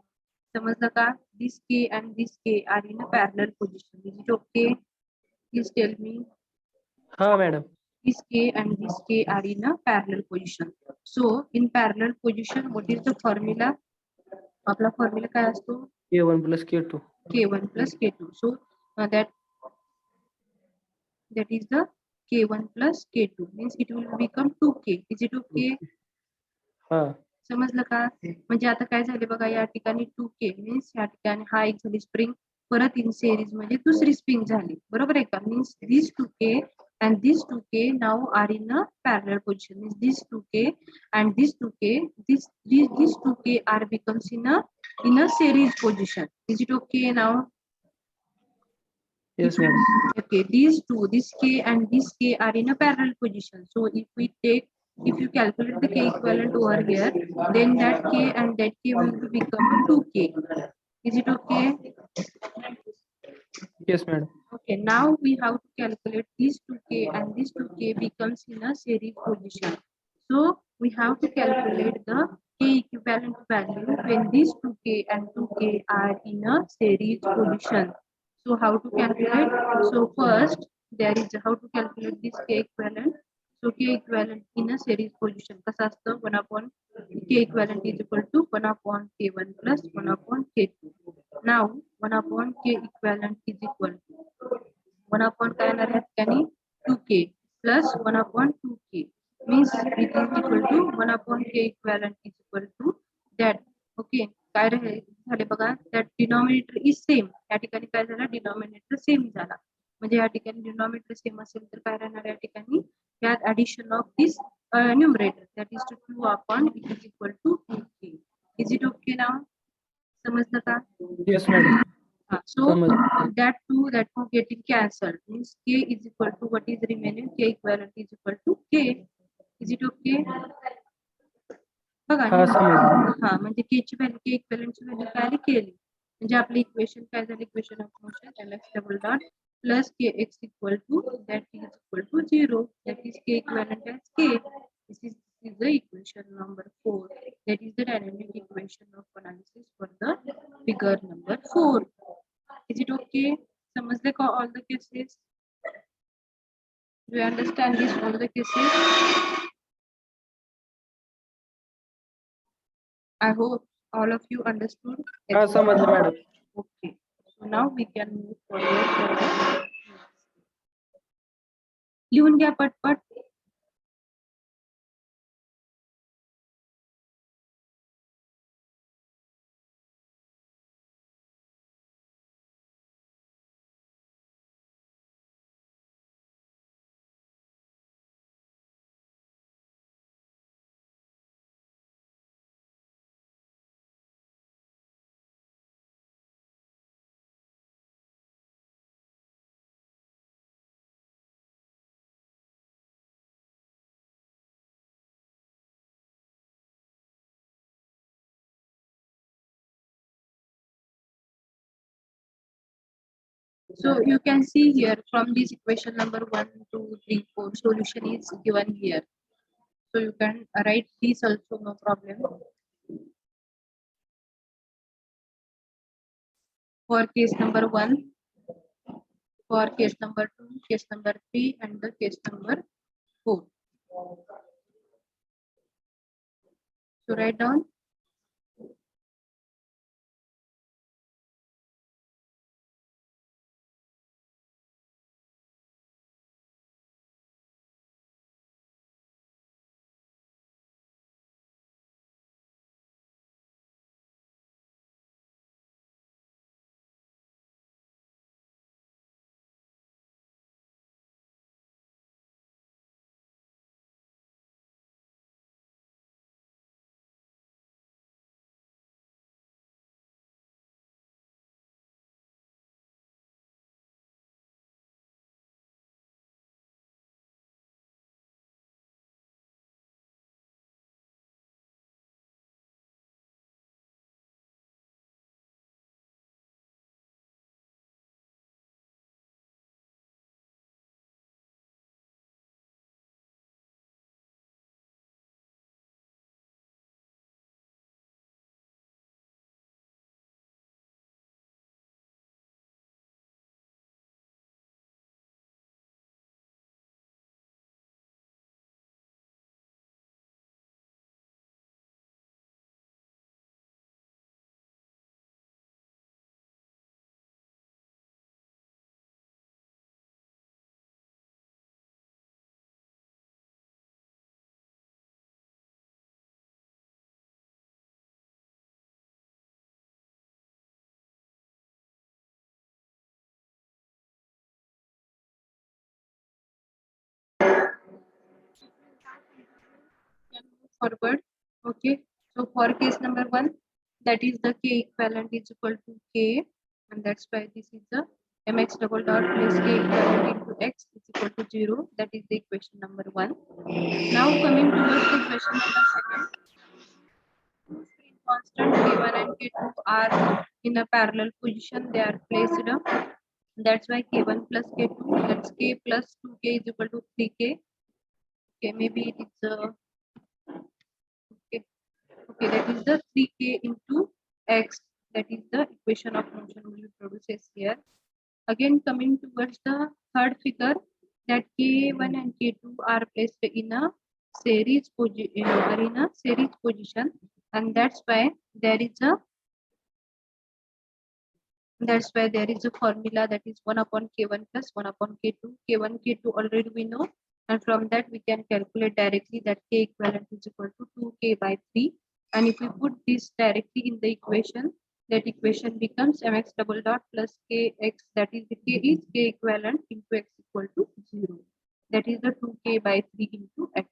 समजलं का? This k and this k are in a parallel position. Is it okay? Please tell me. हा madam. This k and this k are in a parallel position. So in parallel position, what is the formula? आपला formula काय असतो? k1 plus k2. K1 plus K2. So that is the K1 plus K2, means it will become 2K. Is it okay? हा. समजलं का? म्हणजे आता काय झाले बघा, या ठिकाणी 2K मीन्स या ठिकाणी हा एक झाली स्प्रिंग, परत इन सिरीज म्हणजे दुसरी स्प्रिंग झाली, बरोबर आहे का? Means this 2K and this 2K now are in a parallel position. Means this 2K and this 2K, this 2K are becomes in a series position. Is it okay now? Yes, madam. Okay, these two, this k and this k are in a parallel position. So if you calculate the k equivalent over here, then that k and that k will become 2k. Is it okay? Yes, madam. Okay, now we have to calculate these 2k and this 2k becomes in a series position. So we have to calculate the k equivalent value when these 2k and 2k are in a series position. So how to calculate? So first there is how to calculate this k equivalent. So k equivalent in a series position. Kasa असतं 1 upon k equivalent is equal to 1 upon k1 plus 1 upon k2. Now 1 upon k equivalent is equal to 1 upon काय येणार आहे ठिकाणी 2k plus 1 upon 2k means it is equal to 1 upon k equivalent is equal to that. Okay, काय झाले बघा, that denominator is same. या ठिकाणी काय झालं, denominator same झाला. म्हणजे या ठिकाणी denominator same असेल तर काय राहणार या ठिकाणी, त्यात addition of this numerator, that is 2 upon it is equal to 2k. Is it okay now? समजलं का? Yes, madam. So that two getting cancelled means k is equal to what is remaining, k equivalent is equal to k. Is it okay? बघा हा समजलं. हा म्हणजे के ची value के इक्विव्हॅलेंटची व्हॅल्यू काय आली केली म्हणजे आपलं इक्वेशन काय झालं equation of motion mx double dot plus K X equal to that is equal to 0 that is K equivalent as K this is the equation number 4 that is the dynamic equation of analysis for the figure number 4 is it okay समजले का all the cases do you understand this all the cases I hope all of you understood. हा समजलं madam. Okay. So now we can move forward for the next. लिहून घ्या पटपट. So you can see here from this equation number 1, 2, 3, 4 solution is given here. So you can write this also no problem. For case number 1, for case number 2, case number 3 and the case number 4. So write down. Forward. Okay. So for case number 1, that is the k equivalent is equal to k, and that's why this is the mx double dot plus k equivalent into x is equal to 0. That is the equation number 1. Now coming towards the equation number 2. Two string constant k1 and k2 are in a parallel position. They are placed up. That's why k1 plus k2, that's k plus 2k is equal to 3k. Okay, maybe it is okay. Okay, that is the 3k into x. That is the equation of motion will produces here. Again, coming towards the third figure, that k1 and k2 are placed in a series position, and that's why there is a formula that is 1 upon k1 plus 1 upon k2. K1, k2 already we know, and from that we can calculate directly that k equivalent is equal to 2k by 3. And if we put this directly in the equation, that equation becomes mx double dot plus kx, that is the k is k equivalent into x equal to 0. That is the 2k by 3 into x.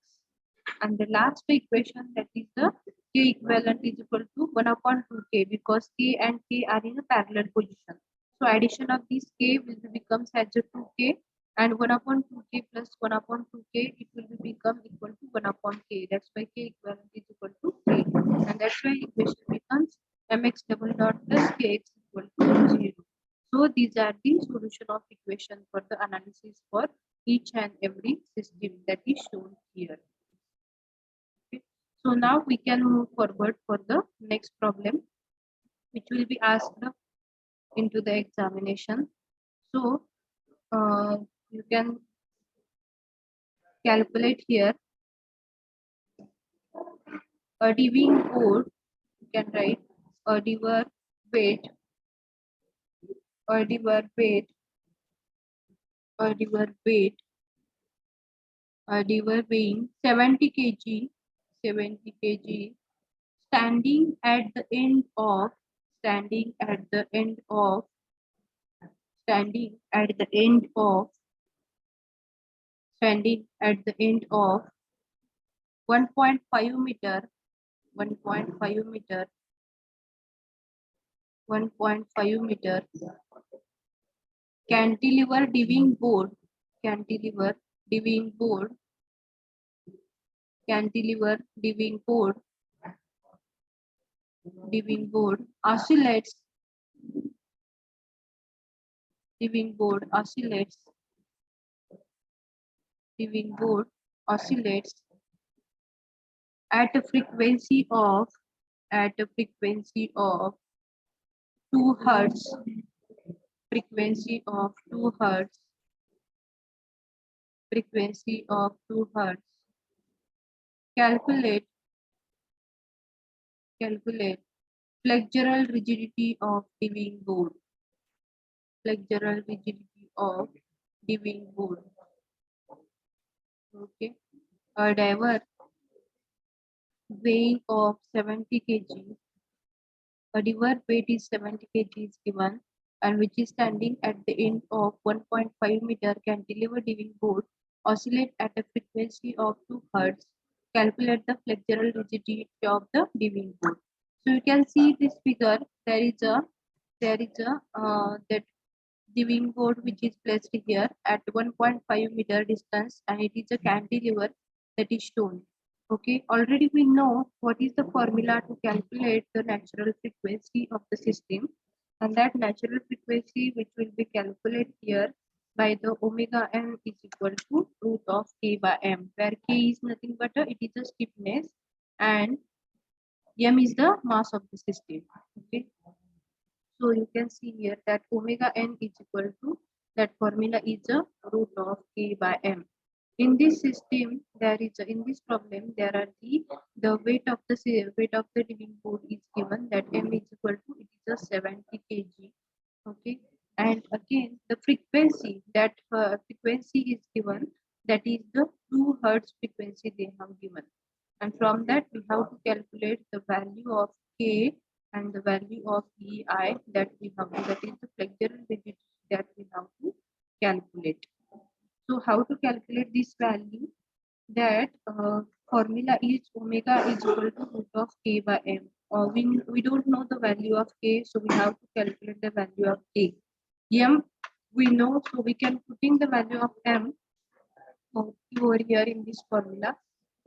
And the last equation, that is the k equivalent is equal to 1 upon 2k, because k and k are in a parallel position. So addition of this k will becomes as a 2k, and 1 upon 2k plus 1 upon 2k, it will become equal to 1 upon k. That's why k equivalent is equal to k. And that's why equation becomes mx double dot plus kx equal to 0. So these are the solution of equation for the analysis for each and every system that is shown here. Okay. So now we can move forward for the next problem, which will be asked into the examination. So you can calculate here a diving board. You can write a diver weight, a diver weight, a diver weight, a diver weighing 70 kg, 70 kg, standing at the end of, standing at the end of, standing at the end of, standing at the end of 1.5 meter, 1.5 meter, 1.5 meter cantilever diving board, cantilever diving board, cantilever diving board, diving board oscillates, diving board oscillates, diving board oscillates at a frequency of, at a frequency of 2 hertz, frequency of 2 hertz, frequency of 2 hertz. Calculate, calculate flexural rigidity of diving board, flexural rigidity of diving board. Okay, a diver weighing of 70 kg, a diver weight is 70 kg is given, and which is standing at the end of 1.5 meter cantilever diving board oscillate at a frequency of 2 hertz. Calculate the flexural rigidity of the diving board. So you can see this figure. There is a that diving board which is placed here at 1.5 meter distance, and it is a cantilever that is shown. Okay, already we know what is the formula to calculate the natural frequency of the system, and that natural frequency which will be calculated here by the omega n is equal to root of k by m, where k is nothing but it is a stiffness and m is the mass of the system. Okay, so you can see here that omega n is equal to, that formula is a root of k by m. In this system, there is in this problem there are the weight of the diving board is given, that m is equal to, it is a 70 kg. Okay, and again the frequency, that frequency is given, that is the 2 hertz frequency they have given, and from that we have to calculate the value of k and the value of ei, that we have to, that is the flexural rigidity that we have to calculate. So how to calculate this value? That formula is omega is equal to root of k by m. We don't know the value of k, so we have to calculate the value of k. M we know, so we can putting the value of m over here in this formula.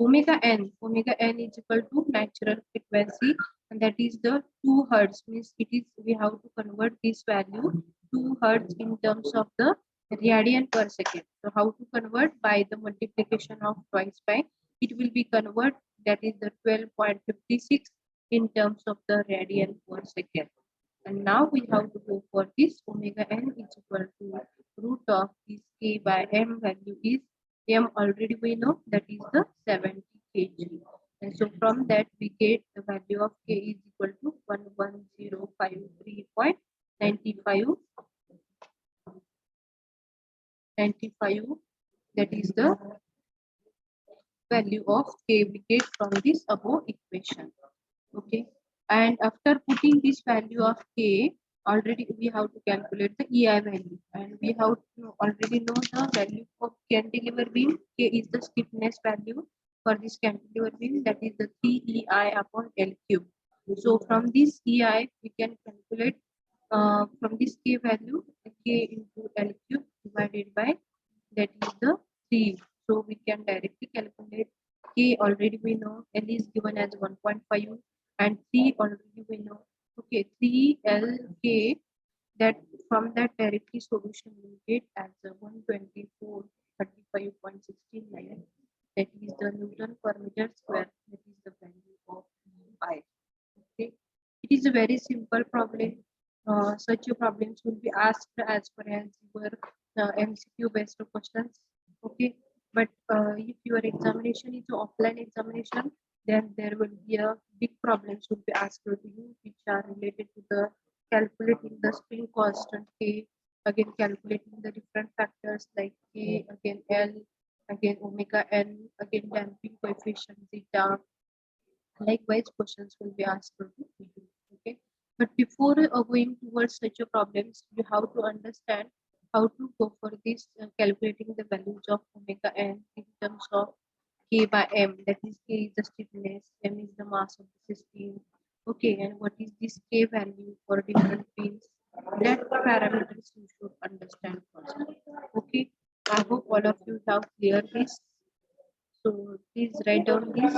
Omega n is equal to natural frequency, and that is the 2 hertz, means it is, we have to convert this value 2 hertz in terms of the radian per second. So how to convert? By the multiplication of twice by, it will be convert, that is the 12.56 in terms of the radian per second. And now we have to go for this omega n is equal to root of this k by m, value is m already we know, that is the 70 kg. And so from that we get the value of k is equal to 11053.95, that is the value of k we get from this above equation. Okay, and after putting this value of k, already we have to calculate the ei value, and we have to already know the value of cantilever beam. K is the stiffness value for this cantilever beam, that is the 3 ei upon l cube. So from this ei we can calculate from this k value, k into l cube divided by that is the 3. So we can directly calculate K already we know, L is given as 1.5 and 3 already we know. Okay, 3LK, that from that directly solution will get as a 124.35.69. That is the Newton per meter square. That is the value of pi. Okay, it is a very simple problem. Such a problems will be asked as per as your MCQ based questions. Okay, but if your examination is offline examination, then there will be a big problems will be asked to you, which are related to the calculating the spin constant K, again calculating the different factors like K, again L, again omega N, again damping coefficient zeta. Likewise, questions will be asked to you. Okay, but before going towards such a problems, you have to understand how to go for this calculating the values of omega n in terms of k by m. That is, k is the stiffness, m is the mass of the system. Okay, and what is this k value for different fields? That parameters you should understand first. Okay, I hope all of you have clear this. So please write down this.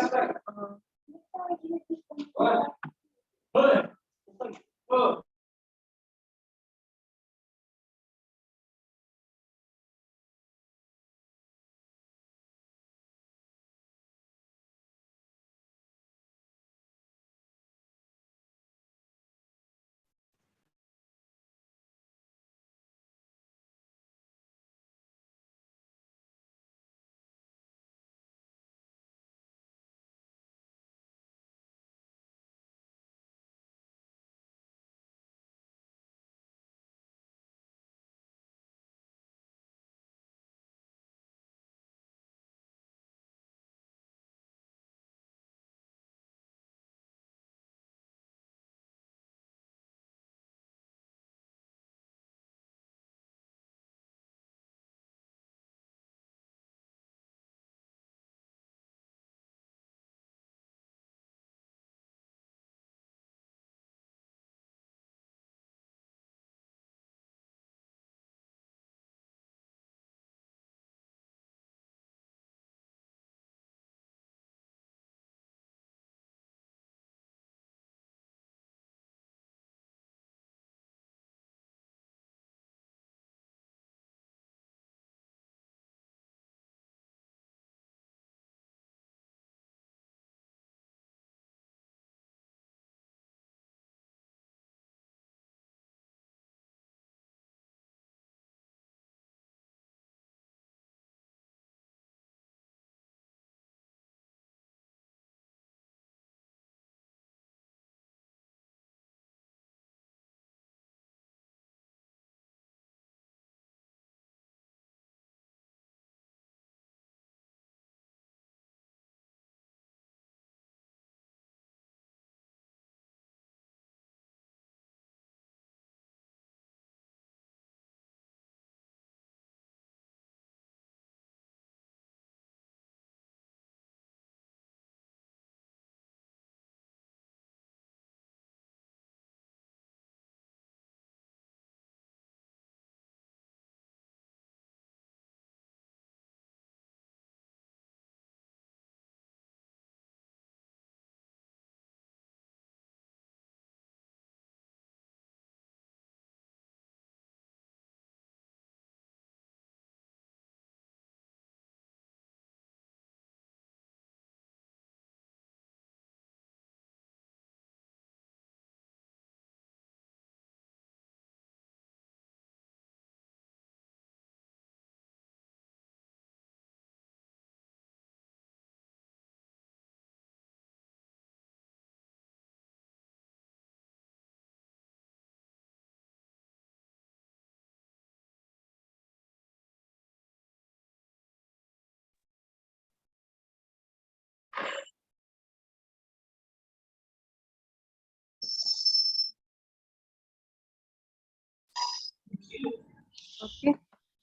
Okay,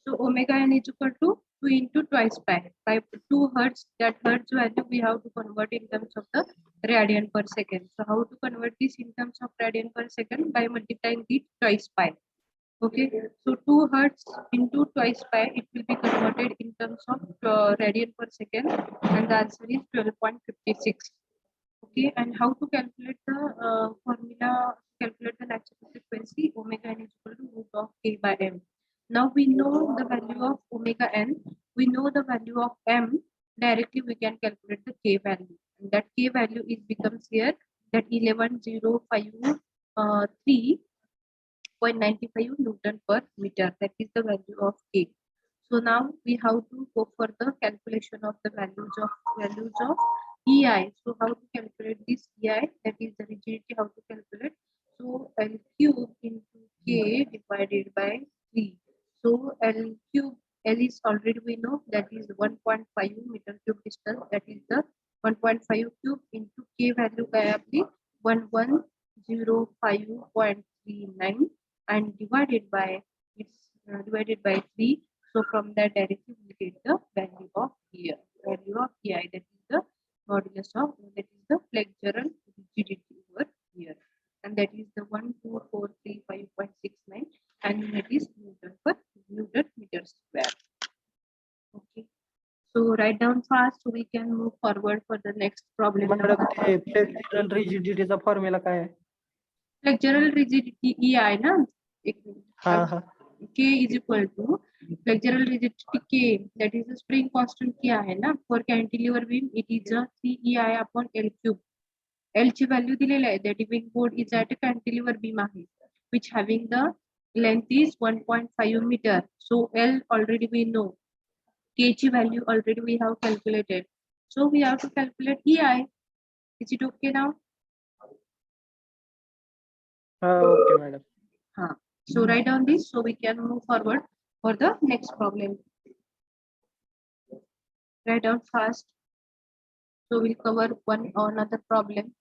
so omega n is equal to 2 into twice pi. By 2 hertz, that hertz value we have to convert in terms of the radian per second. So how to convert this in terms of radian per second? By multiplying the twice pi. Okay, so 2 hertz into twice pi, it will be converted in terms of radian per second, and the answer is 12.56. Okay, and how to calculate the formula, calculate the natural frequency omega n is equal to root of k by m. Now we know the value of omega n, we know the value of m, directly we can calculate the k value. And that k value is becomes here that 11,053.95 Newton per meter. That is the value of K. So now we have to go for the calculation of the values of EI. So how to calculate this EI? That is the rigidity. How to calculate? So L cube into K divided by 3. So L cube, L is already we know that is 1.5 meter cube distance. That is the 1.5 cube into K value by 1105.39 and divided by divided by 3. So from that directly we get the value of EI. That is the modulus of, that is the flexural rigidity over here, and that is the 12435.69, and that is Newton per Newton meter square. Okay, so write down fast so we can move forward for the next problem. Madam ते flexural रिजिडिटीचा formula काय आहे? Flexural rigidity EI ना, एक minute. हा हा K is equal to flexural rigidity K, that is the spring constant क्या है ना, for cantilever beam it is a 3EI upon L cube. L ची value दिलेली आहे, that being board is at a cantilever beam आहे, which having the length is 1.5 meter. So L already we know, K ची value already we have calculated. So we have to calculate EI. Is it okay now? Okay madam. So write down this so we can move forward for the next problem. Write down fast. So we'll cover one or another problem.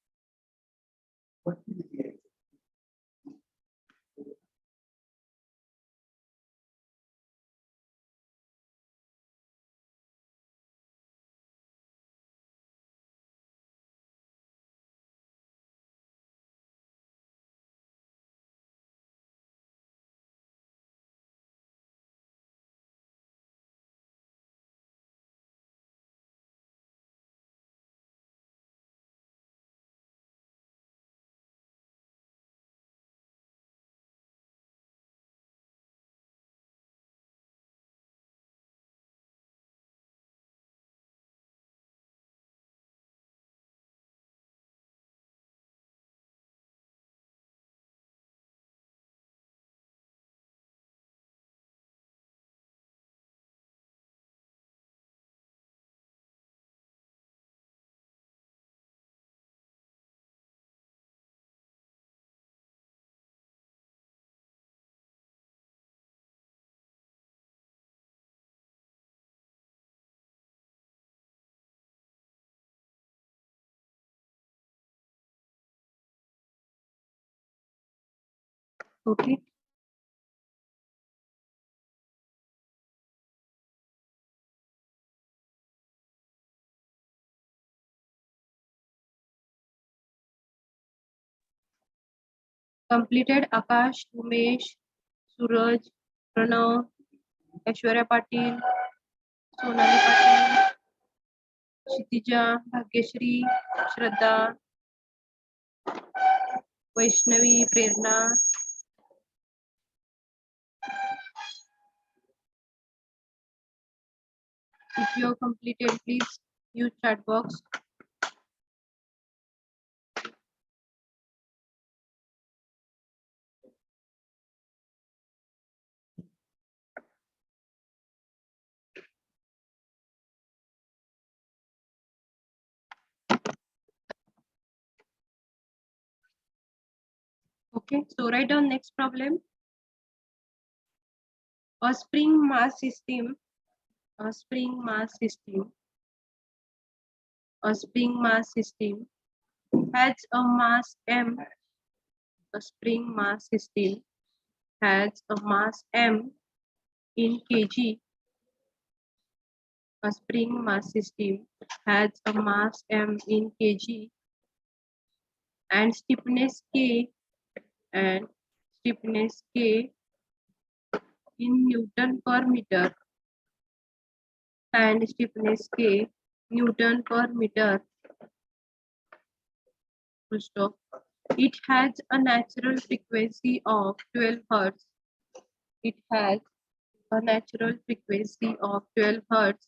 Okay. Completed Akash, Umesh, Suraj, Pranav, Aishwarya Patil, Sonali Patil, Kshitija, Bhagyashri, Shraddha, Vaishnavi, Prerna. If you have completed, please use chat box. Okay, so write down next problem. A spring mass system, a spring mass system, a spring mass system has a mass m. A spring mass system has a mass m in kg. A spring mass system has a mass m in kg and stiffness k in Newton per meter and stiffness K Newton per meter. Full stop. It has a natural frequency of 12 Hertz. It has a natural frequency of 12 Hertz.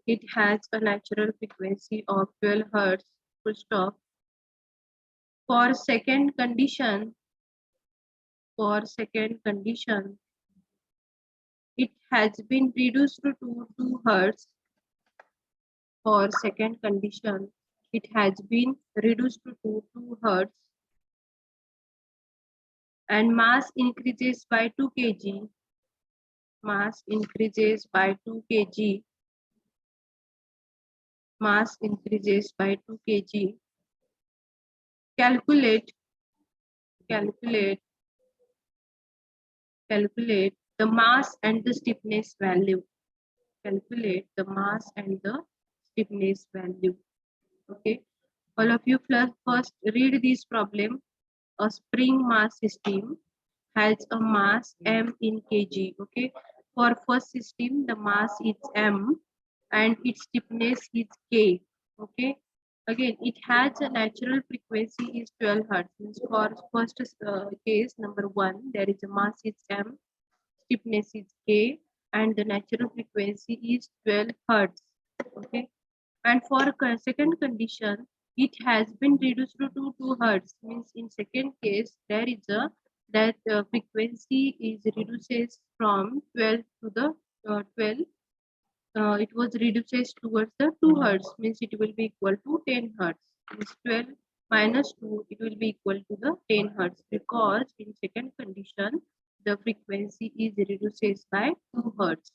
It has a natural frequency of 12 Hertz. Full stop. For second condition, it has been reduced to 2 Hertz. For second condition, it has been reduced to 2 Hertz. And mass increases by 2 kg. Mass increases by 2 kg. Mass increases by 2 kg. Calculate the mass and the stiffness value. Calculate the mass and the stiffness value. Okay. All of you first read this problem. A spring mass system has a mass m in kg. Okay. For first system, the mass is m and its stiffness is k. Okay. Again, it has a natural frequency is 12 Hertz. Means for first case number 1, there is a mass is m, stiffness is k, and the natural frequency is 12 Hertz. Okay. And for second condition, it has been reduced to 2 Hertz. Means in second case, there is a that frequency is reduces from 12 to the 12. It was reduced towards the 2 Hertz. Means it will be equal to 10 Hertz. Means 12 minus 2, it will be equal to the 10 Hertz, because in second condition, the frequency is reduces by 2 Hertz.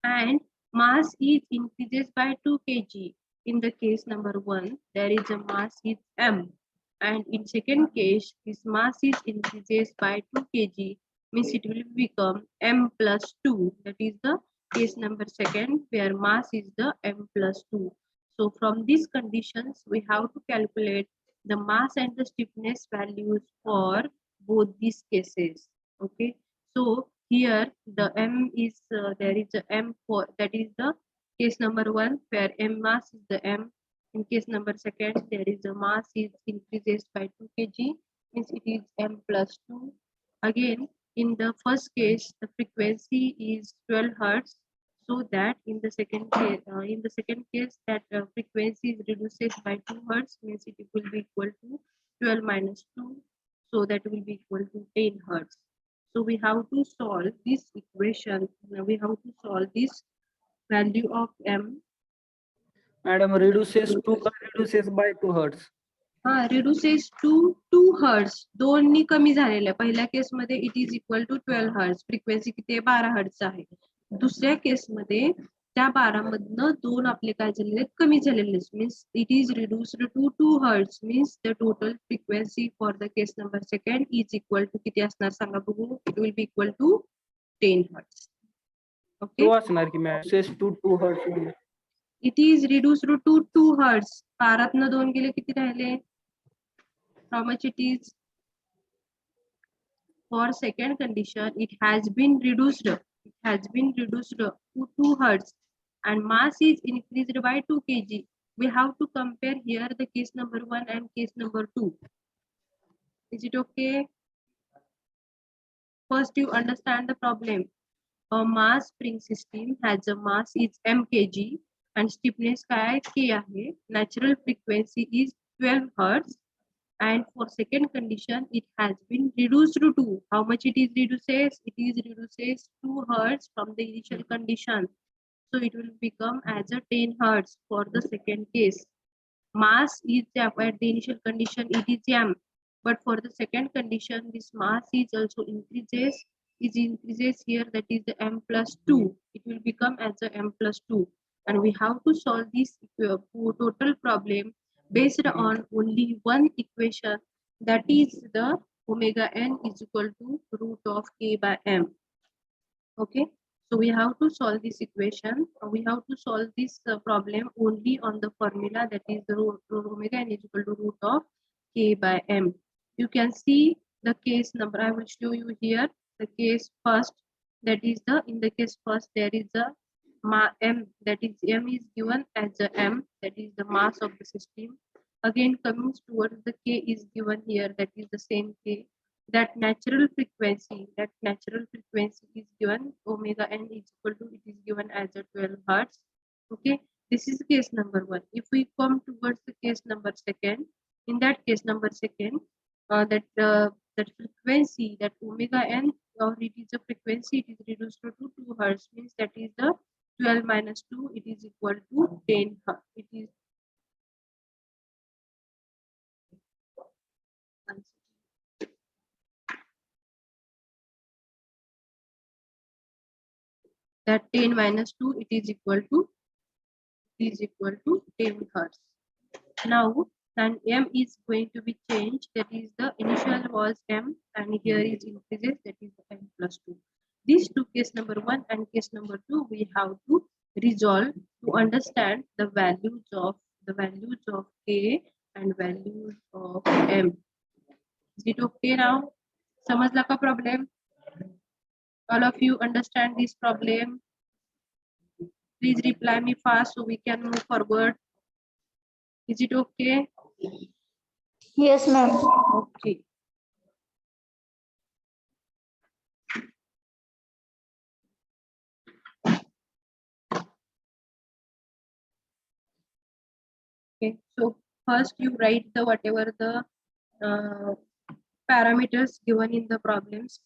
And mass is increases by 2 kg. In the case number 1, there is a mass is m, and in second case, this mass is increases by 2 kg. Means it will become m plus 2. That is the case number 2, where mass is the m plus 2. So from these conditions, we have to calculate the mass and the stiffness values for both these cases. Okay. So here the m is there is a m for, that is the case number 1, where m mass is the m. In case number 2, there is a mass is increases by 2 kg. Means it is m plus 2. Again, in the first case, the frequency is 12 Hertz. So that in the second case, that frequency is reduces by 2 Hertz. Means it will be equal to 12 minus 2. So that will be equal to 10 Hertz. So we have to solve this equation. Now we have to solve this value of m. Madam, reduces by 2 Hertz. Reduces to 2 Hertz. दोन्ही कमी झालेल्या. पहिल्या case मध्ये it is equal to 12 Hertz. Frequency किती आहे? 12 Hertz आहे. दुसऱ्या case मध्ये त्या 12 मधनं 2 आपले काय झालेले कमी झालेले. Means it is reduced to 2 Hertz. Means the total frequency for the case number 2 is equal to किती असणार सांगा बघू. It will be equal to 10 Hertz. Okay. तो असणार की ma'am, says to 2 Hertz. It is reduced to 2 Hertz. 12 2 गेले किती राहिले? How much it is? For second condition, it has been reduced. It has been reduced to 2 Hertz, and mass is increased by 2 kg. We have to compare here the case number 1 and case number 2. Is it okay? First, you understand the problem. A mass spring system has a mass is m kg and stiffness काय k आहे. Natural frequency is 12 Hertz. And for second condition, it has been reduced to 2. How much it is reduces? It is reduces 2 Hertz from the initial condition. So it will become as a 10 Hertz for the second case. Mass is at the initial condition, it is m. But for the second condition, this mass is also increases. It increases here, that is the m plus 2. It will become as a m plus 2. And we have to solve this total problem based on only one equation, that is the omega n is equal to root of k by m. Okay, so we have to solve this equation. We have to solve this problem only on the formula, that is the omega n is equal to root of k by m. You can see the case number. I will show you here the case first. That is in the case first there is a m, that is m is given as a m, that is the mass of the system. Again coming towards the k is given here, that is the same k. That natural frequency is given omega n is equal to, it is given as a 12 hertz. Okay, this is case number 1. If we come towards the case number 2, in that case number 2, that frequency, that omega n, or it is a frequency, it is reduced to 2 hertz, means that is the 12 minus 2, it is equal to 10 hertz. It is that 10 minus 2, it is equal to 10 hertz. Now, and m is going to be changed, that is the initial was m and here is increases, that is m plus 2. These two, case number 1 and case number 2, we have to resolve to understand the values of k and values of m. Is it okay now? समझला का problem? All of you understand this problem? Please reply me fast so we can move forward. Is it okay? Yes, ma'am. Okay. Okay, so first you write the whatever the parameters given in the problems.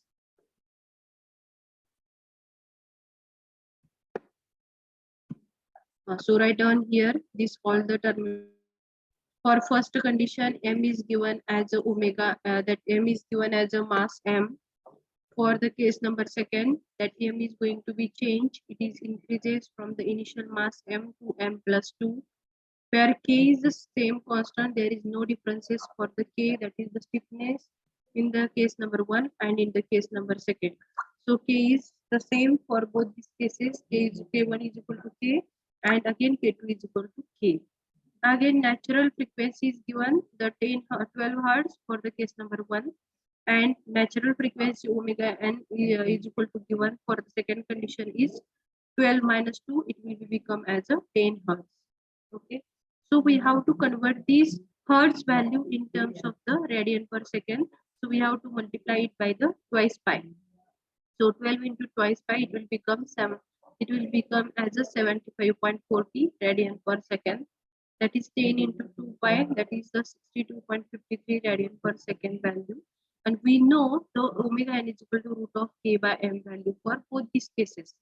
So write down here this all the term. For first condition, m is given as a omega, that m is given as a mass m. For the case number 2, that m is going to be changed. It is increases from the initial mass m to m plus 2. Where k is the same constant, there is no differences for the k, that is the stiffness, in the case number 1 and in the case number 2. So k is the same for both these cases. K1 is equal to k, and again k2 is equal to k. Again natural frequency is given, the 12 hertz for the case number 1, and natural frequency omega n is equal to given for the second condition is 12 minus 2, it will become as a 10 hertz. Okay, so we have to convert this hertz value in terms of the radian per second. So we have to multiply it by the twice pi. So 12 into twice pi, it will become as a 75.40 radian per second. That is 10 into 2 pi, that is the 62.53 radian per second value. And we know the omega n is equal to root of k by m value for both these cases.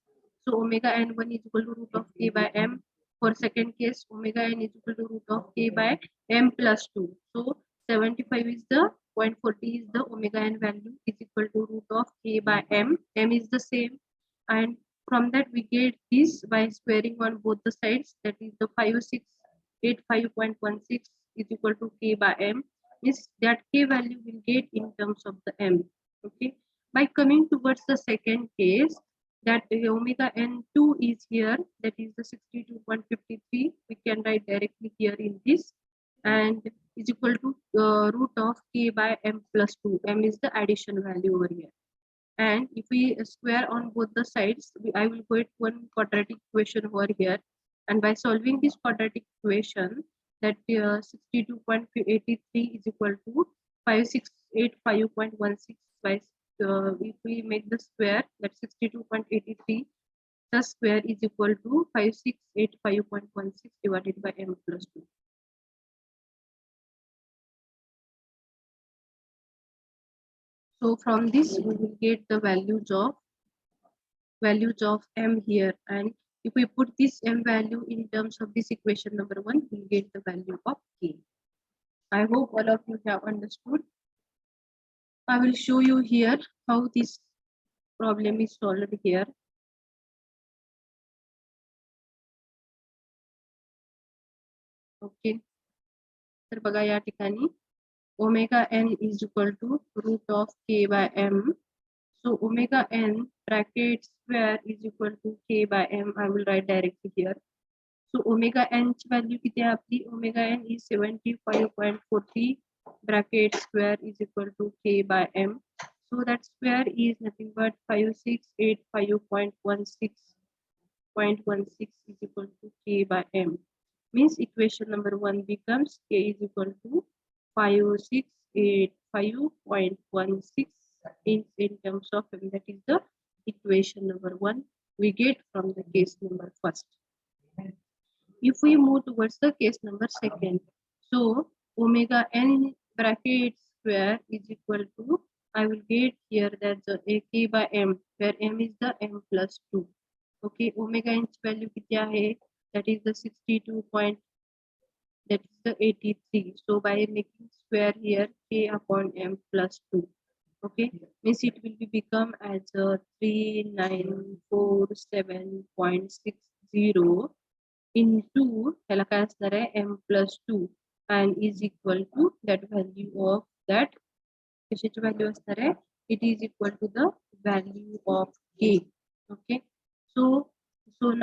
So omega n1 is equal to root of k by m. For second case, omega n is equal to root of k by m plus 2. So 75 is the 0.40 is the omega n value is equal to root of k by m. M is the same, and from that we get this by squaring on both the sides, that is the 5685.16 is equal to k by m, means that k value will get in terms of the m. Okay, by coming towards the second case, that omega n2 is here, that is the 62.53, we can write directly here in this, and is equal to root of k by m plus 2. M is the addition value over here. And if we square on both the sides, I will get one quadratic equation over here. And by solving this quadratic equation, that 62.83 is equal to 5685.16 by if we make the square, that 62.83, the square is equal to 5685.16 divided by m plus 2. So from this we will get the values of m here, and if we put this m value in terms of this equation number 1, we will get the value of k. I hope all of you have understood. I will show you here how this problem is solved here. Okay, तर बघा या ठिकाणी omega n is equal to root of k by m. So omega n bracket square is equal to k by m. I will write directly here. So omega n value किती आहे आपली? Omega n is 75.40 bracket square is equal to k by m. So that square is nothing but 5685.16 is equal to k by m. Means equation number 1 becomes k is equal to 5685.16 in terms of m. That is the equation number 1 we get from the case number first. If we move towards the case number second, so omega n bracket square is equal to, I will get here that the a k by m, where m is the m plus 2. Okay, omega n value किती आहे? That is the 62 point, that is the 83. So by making square here, k upon m plus 2. Okay, means it will be become as a 3947.60 into ह्याला काय असणार आहे m plus 2 and is equal to that value of that कशाची value असणार आहे, it is equal to the value of k. Okay, so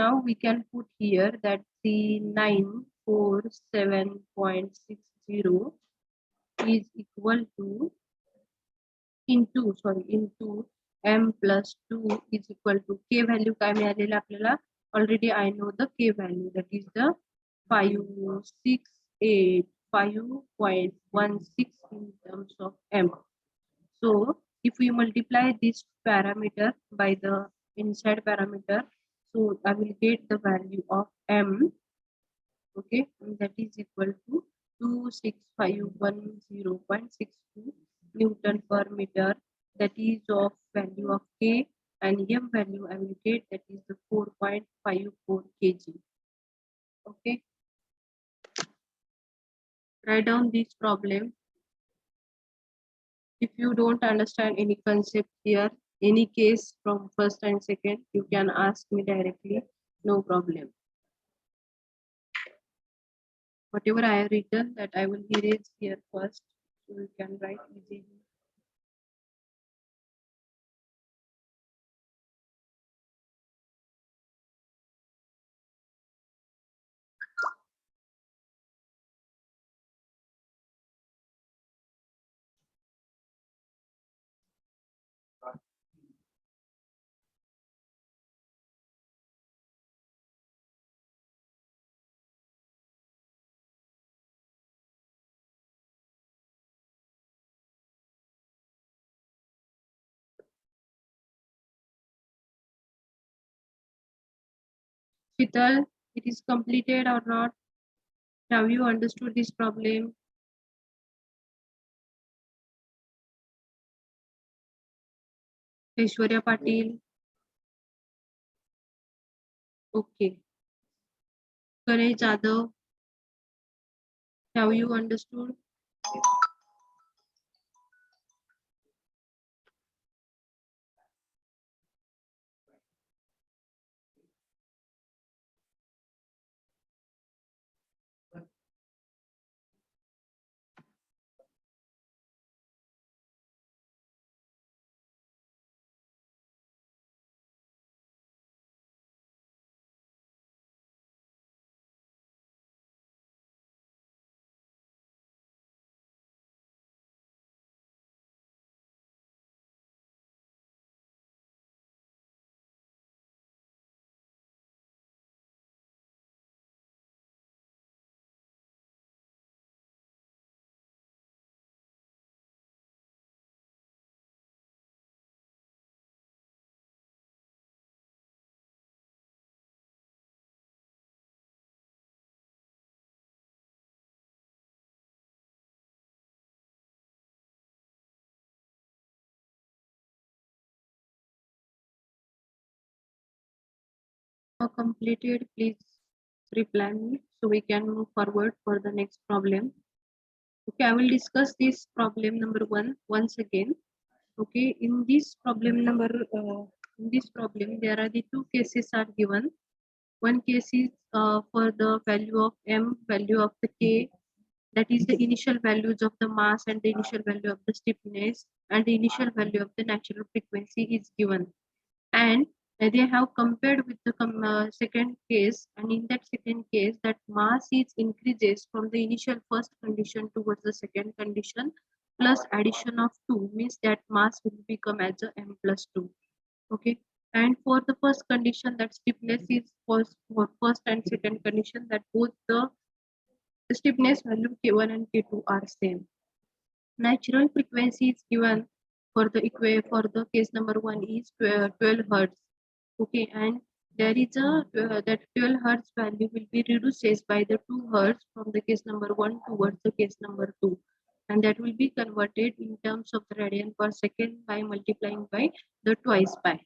now we can put here that 3947.60 is equal to into m plus 2 is equal to k value काय मिळालेलं आपल्याला, already I know the k value, that is the 5685.16 in terms of m. So if we multiply this parameter by the inside parameter, so I will get the value of m. Okay, and that is equal to 26510.62 Newton per meter, that is of value of k, and m value I will get, that is the 4.54 kg. Okay, write down this problem. If you don't understand any concept here, any case from first and second, you can ask me directly, no problem. Whatever I have written, that I will erase here first, so you can write easily. Shital, it is completed or not? Have you understood this problem? Aishwarya Patil. Okay. Ganesh Jadhav. Have you understood? Completed, please reply me so we can move forward for the next problem. Okay, I will discuss this problem number 1 once again. Okay, in this problem there are the two cases are given. One case is for the value of m, value of the k, that is the initial values of the mass and the initial value of the stiffness and the initial value of the natural frequency is given. And They have compared with the second case, and in that second case, that mass is increases from the initial first condition towards the second condition, plus addition of 2 means that mass will become as a m plus 2. Okay, and for the first condition, that stiffness is for first and second condition, that both the stiffness value k1 and k2 are same. Natural frequency is given for the case number 1 is 12 hertz. Okay, and there is a that 12 hertz value will be reduced by the 2 hertz from the case number 1 towards the case number 2, and that will be converted in terms of the radian per second by multiplying by the twice pi.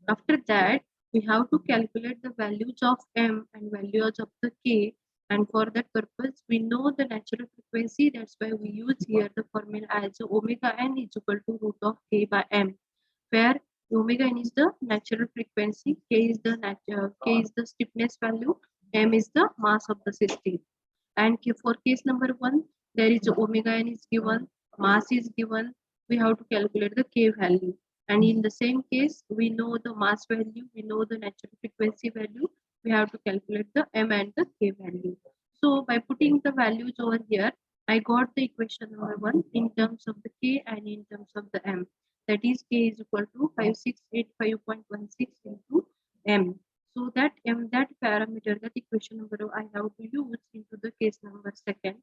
After that, we have to calculate the values of m and values of the k, and for that purpose we know the natural frequency. That's why we use here the formula as omega n is equal to root of k by m, where omega n is the natural frequency, k is the stiffness value, m is the mass of the system. And for case number 1, there is omega n is given, mass is given, we have to calculate the k value. And in the same case, we know the mass value, we know the natural frequency value, we have to calculate the m and the k value. So by putting the values over here, I got the equation number 1 in terms of the k and in terms of the m. That is k is equal to 5685.16 into m. So that that parameter, that equation number I have to use into the case number 2nd.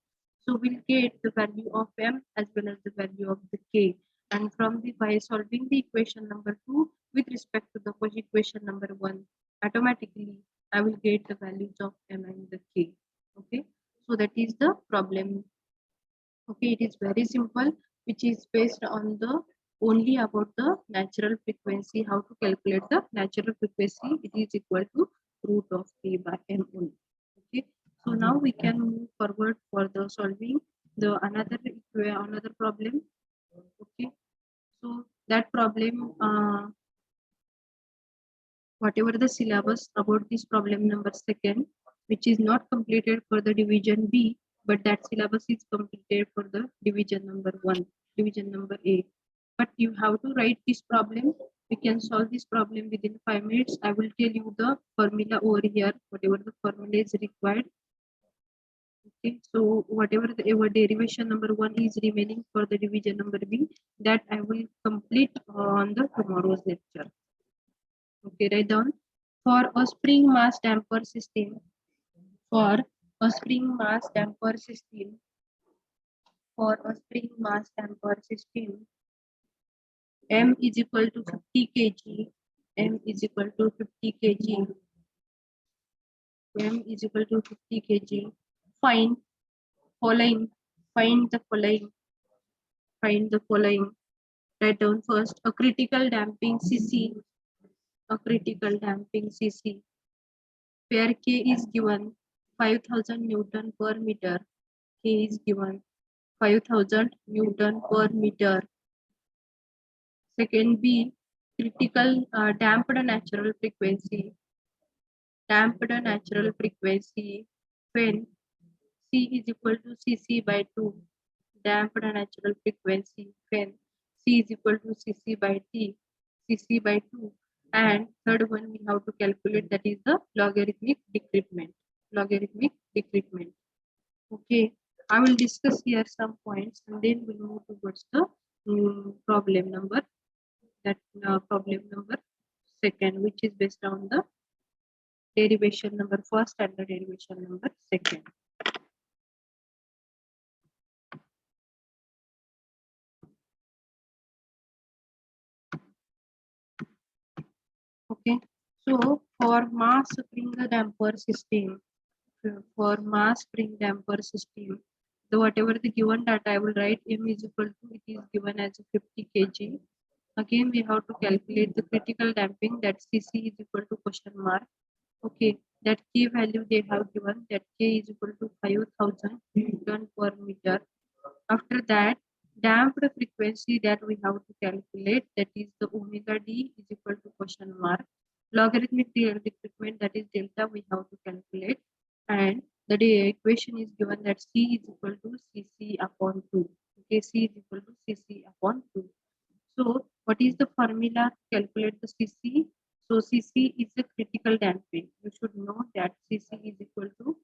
So we'll get the value of m as well as the value of the k. And from the by solving the equation number 2 with respect to the equation number 1, automatically I will get the values of m and the k. Okay, so that is the problem. Okay, it is very simple, which is based on the only about the natural frequency, how to calculate the natural frequency. It is equal to root of k by m only. Okay, so now we can move forward for the solving the another problem. Okay, so that problem, whatever the syllabus about this problem number 2nd, which is not completed for the division B, but that syllabus is completed for the division number 1, division number A. But you have to write this problem. We can solve this problem within 5 minutes. I will tell you the formula over here, whatever the formula is required. Okay, so whatever the our derivation number 1 is remaining for the division number B, that I will complete on the tomorrow's lecture. Okay, write down. For a spring mass damper system, for a spring mass damper system, for a spring mass damper system, m is equal to 50 kg, m is equal to 50 kg, m is equal to 50 kg. Find following, find the following, find the following. Write down first a critical damping CC, a critical damping CC, where K is given 5000 Newton per meter. K is given 5000 Newton per meter. Second B, critical damped natural frequency. Damped natural frequency when C is equal to Cc by 2. Damped natural frequency when C is equal to Cc by T, Cc by 2. And third one we have to calculate, that is the logarithmic decrement. Logarithmic decrement. Okay, I will discuss here some points and then we'll move towards the problem number, that problem number 2nd, which is based on the derivation number 1st and the derivation number 2nd. Okay, so for mass spring damper system, for mass spring damper system, the whatever the given data I will write, m is equal to, it is given as 50 kg. Again we have to calculate the critical damping, that Cc is equal to question mark. Okay, that K value they have given, that K is equal to 5000 Newton per meter. After that, damped frequency that we have to calculate, that is the omega d is equal to question mark. Logarithmic decrement, that is delta, we have to calculate. And the equation is given that C is equal to Cc upon 2. Okay, C is equal to Cc upon 2. So what is the formula to calculate the Cc? So CC is a critical damping. You should know that CC is equal to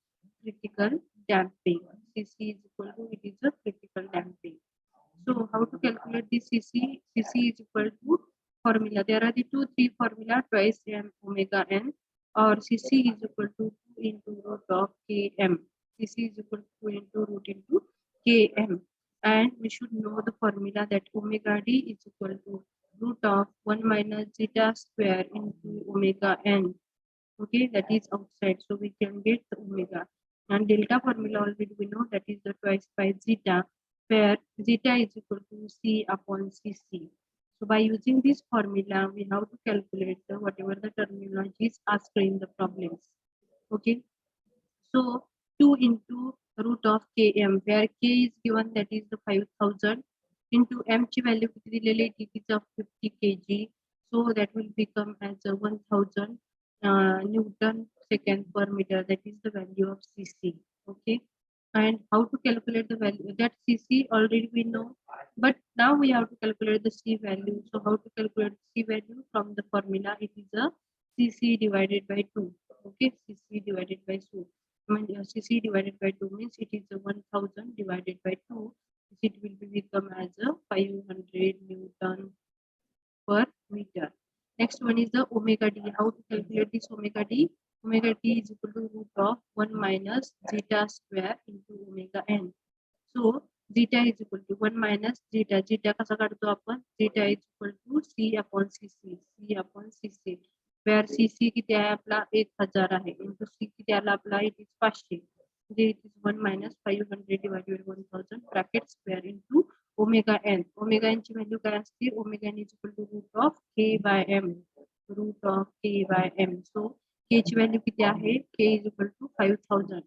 critical damping. CC is equal to, it is a critical damping. So how to calculate this CC? CC is equal to formula. There are the three formula, twice m omega n, or CC is equal to 2 into root of km. CC is equal to 2 into root into km. And we should know the formula that omega d is equal to root of 1 minus zeta square into omega n. Okay, that is outside. So we can get the omega. And delta formula already we know, that is the twice by zeta, where zeta is equal to C upon CC. So by using this formula, we have to calculate the whatever the terminology is asked in the problems. Okay. So 2 into root of km, where k is given, that is the 5000, into m ची value किती दिलेली आहे, it is of 50 kg. So that will become as a 1000 Newton second per meter. That is the value of CC. Okay. And how to calculate the value, that CC already we know, but now we have to calculate the C value. So how to calculate C value? From the formula, it is a CC divided by 2. Okay, CC divided by 2. CC divided by 2 means it is a 1000 divided by 2. It will become as a 500 Newton per meter. Next one is the omega d. How to calculate this omega d? Omega d is equal to root of 1 minus zeta square into omega n. So zeta is equal to 1 minus zeta. Zeta कसा काढतो आपण? Zeta is equal to C upon CC. C upon CC. Where CC किती आहे आपला 1000 आहे. Into C किती आला आपला? It is 500. It is 1 minus 500 divided by 1000 bracket square into omega n. Omega n ची व्हॅल्यू काय असते? Omega n is equal to root of k by m. Root of k by m. So k ची value किती आहे? K is equal to 5000.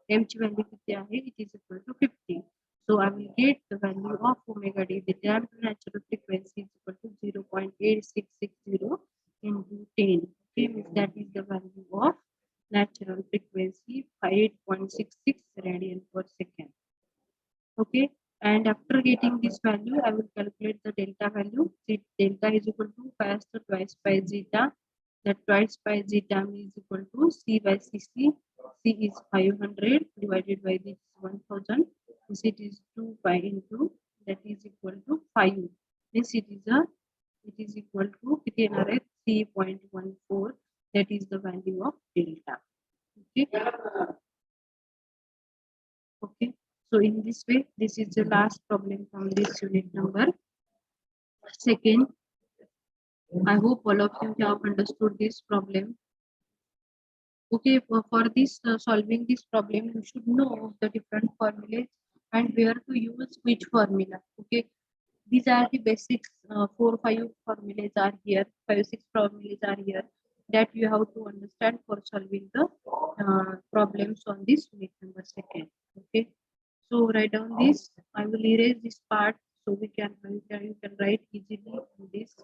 M ची value किती आहे? It is equal to 50. So I will get the value of omega d. The damped natural frequency is equal to 0.8660 into 10. Okay, means that is the value of natural frequency, 8.66 radian per second. Okay, and after getting this value, I will calculate the delta value. Delta is equal to twice by zeta. That twice by zeta is equal to C by CC. C is 500 divided by this 1000. It is 2 pi into, that is equal to 5. This it is equal to 3.14. That is the value of delta. Okay. Okay. So in this way, this is the last problem from this unit number 2. I hope all of you have understood this problem. Okay, for this solving this problem, you should know the different formulas and where to use which formula. Okay, these are the basics. 4-5 formulas are here, 5-6 formulas are here, that you have to understand for solving the problems on this unit number 2. Okay, so write down this. I will erase this part so you can write easily on this.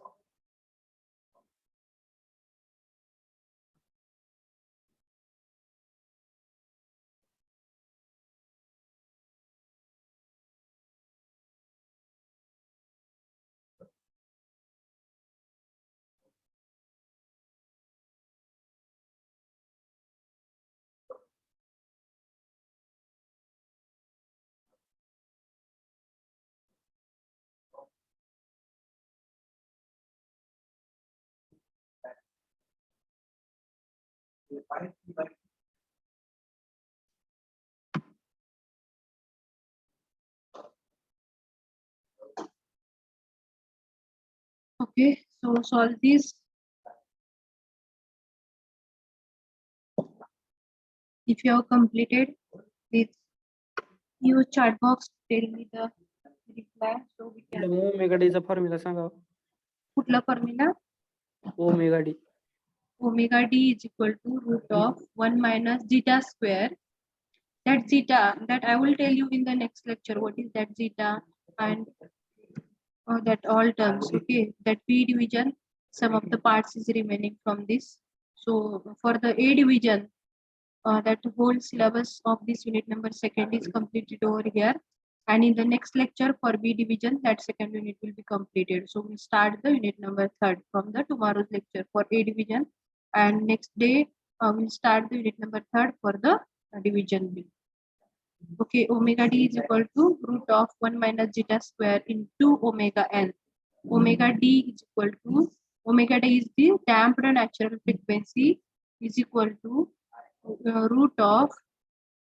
Okay, so solve this. If you have completed this, use chat box, tell me the reply so we can. Omega D चा formula सांगा. कुठला formula? Omega D. Omega d is equal to root of 1 minus zeta square. That zeta, that I will tell you in the next lecture what is that zeta, and that all terms. Okay, that p division, some of the parts is remaining from this. So for the a division, that whole syllabus of this unit number 2 is completed over here. And in the next lecture for B division, that second unit will be completed. So we'll start the unit number 3 from the tomorrow's lecture for A division, and next day we'll start the unit number 3 for the division B. Okay, omega d is equal to root of 1 minus zeta square into omega n. Omega d is equal to, omega d is the damped natural frequency, is equal to root of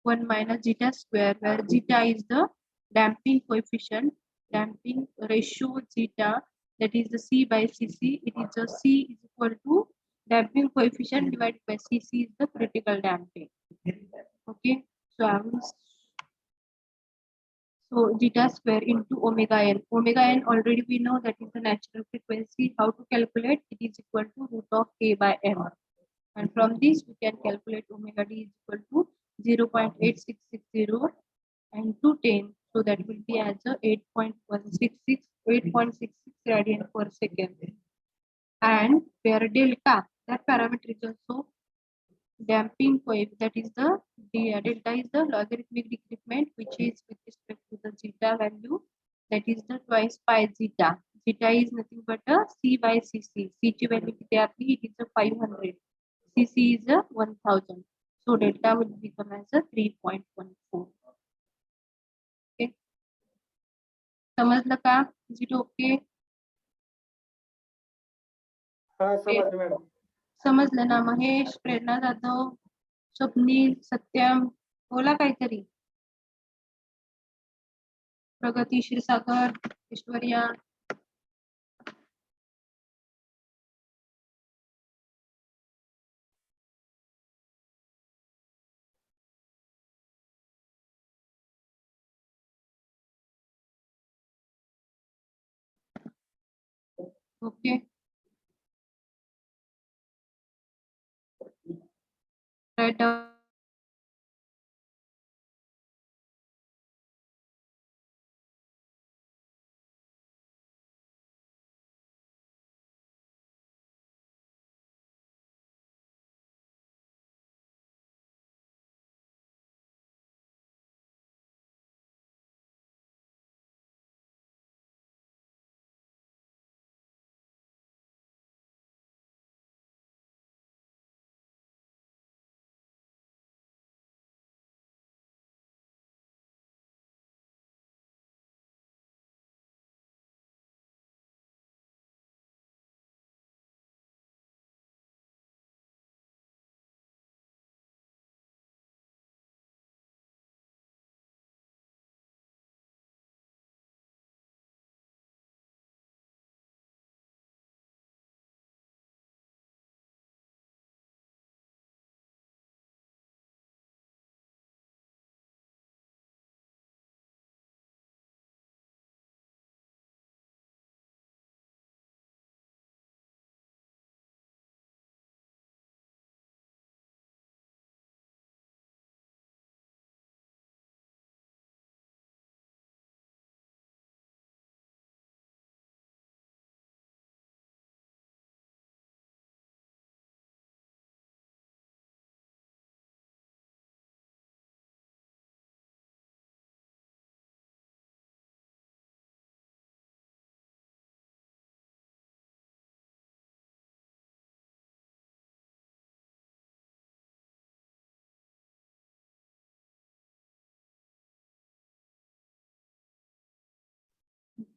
1 minus zeta square, where zeta is the damping coefficient, damping ratio zeta, that is the C by Cc. It is the C is equal to damping coefficient divided by Cc is the critical damping. Okay, so I will, so zeta square into omega n. Omega n already we know that is the natural frequency. How to calculate? It is equal to root of k by m. And from this we can calculate omega d is equal to 0.8660 and to 10. So that will be as a 8.66 radian per second. And where delta, that parameter is also damping coefficient, that is the delta is the logarithmic decrement which is with respect to the zeta value, that is the twice pi zeta. Zeta is nothing but a C by Cc. Ct value किती आपली, it is a 500. Cc is a 1000. So delta will become as a 3.14. Okay. समजलं का? Is it okay? हा समजलं madam. समजलं ना? महेश, प्रेरणा जाधव, स्वप्नील, सत्यम, बोला काहीतरी. प्रगती, Kshirsagar, Aishwarya. Okay. Write down.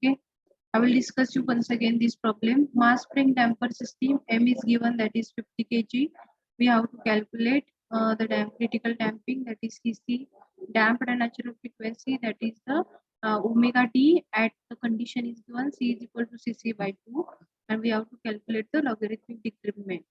Okay. I will discuss you once again this problem. Mass spring damper system, M is given, that is 50 kg. We have to calculate the critical damping, that is Cc, damped natural frequency, that is the omega d at the condition is given C is equal to Cc by 2, and we have to calculate the logarithmic decrement.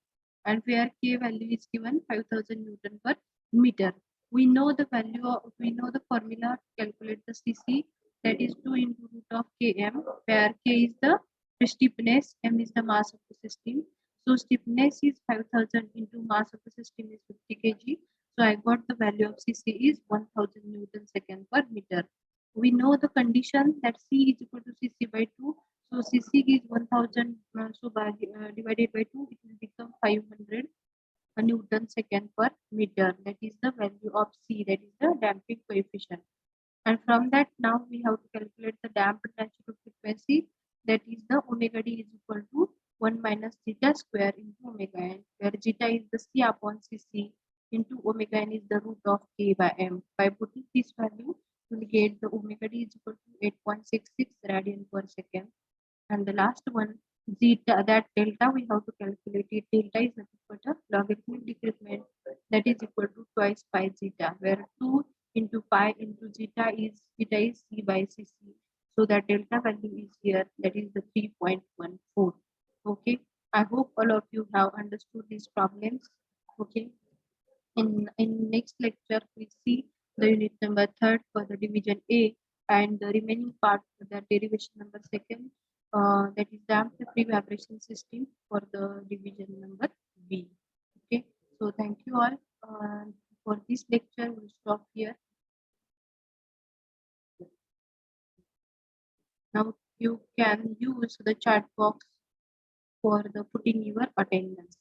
And where K value is given 5000 Newton per meter. We know the value of, we know the formula to calculate the Cc, that is 2 into root of Km, where K is the stiffness, M is the mass of the system. So stiffness is 5000 into mass of the system is 50 kg. So I got the value of Cc is 1000 Newton second per meter. We know the condition that C is equal to Cc by 2. So Cc is 1000, so by, divided by 2, it will become 500 Newton second per meter. That is the value of C, that is the damping coefficient. And from that, now we have to calculate the damped natural frequency, that is the omega d is equal to 1 minus zeta square into omega n, where zeta is the c upon cc into omega n is the root of k by m. By putting this value, we will get the omega d is equal to 8.66 radian per second. And the last one, zeta, that delta we have to calculate it. Delta is nothing but a logarithmic decrement, that is equal to twice pi zeta, where 2 into pi into zeta is c by cc. So that delta value is here, that is the 3.14. Okay, I hope all of you have understood these problems. Okay, in next lecture we see the unit number 3 for the division A, and the remaining part, the derivation number 2, that is damped free vibration system for the division number B. Okay, so thank you all. For this lecture we'll stop here. Now you can use the chat box for the putting your attendance.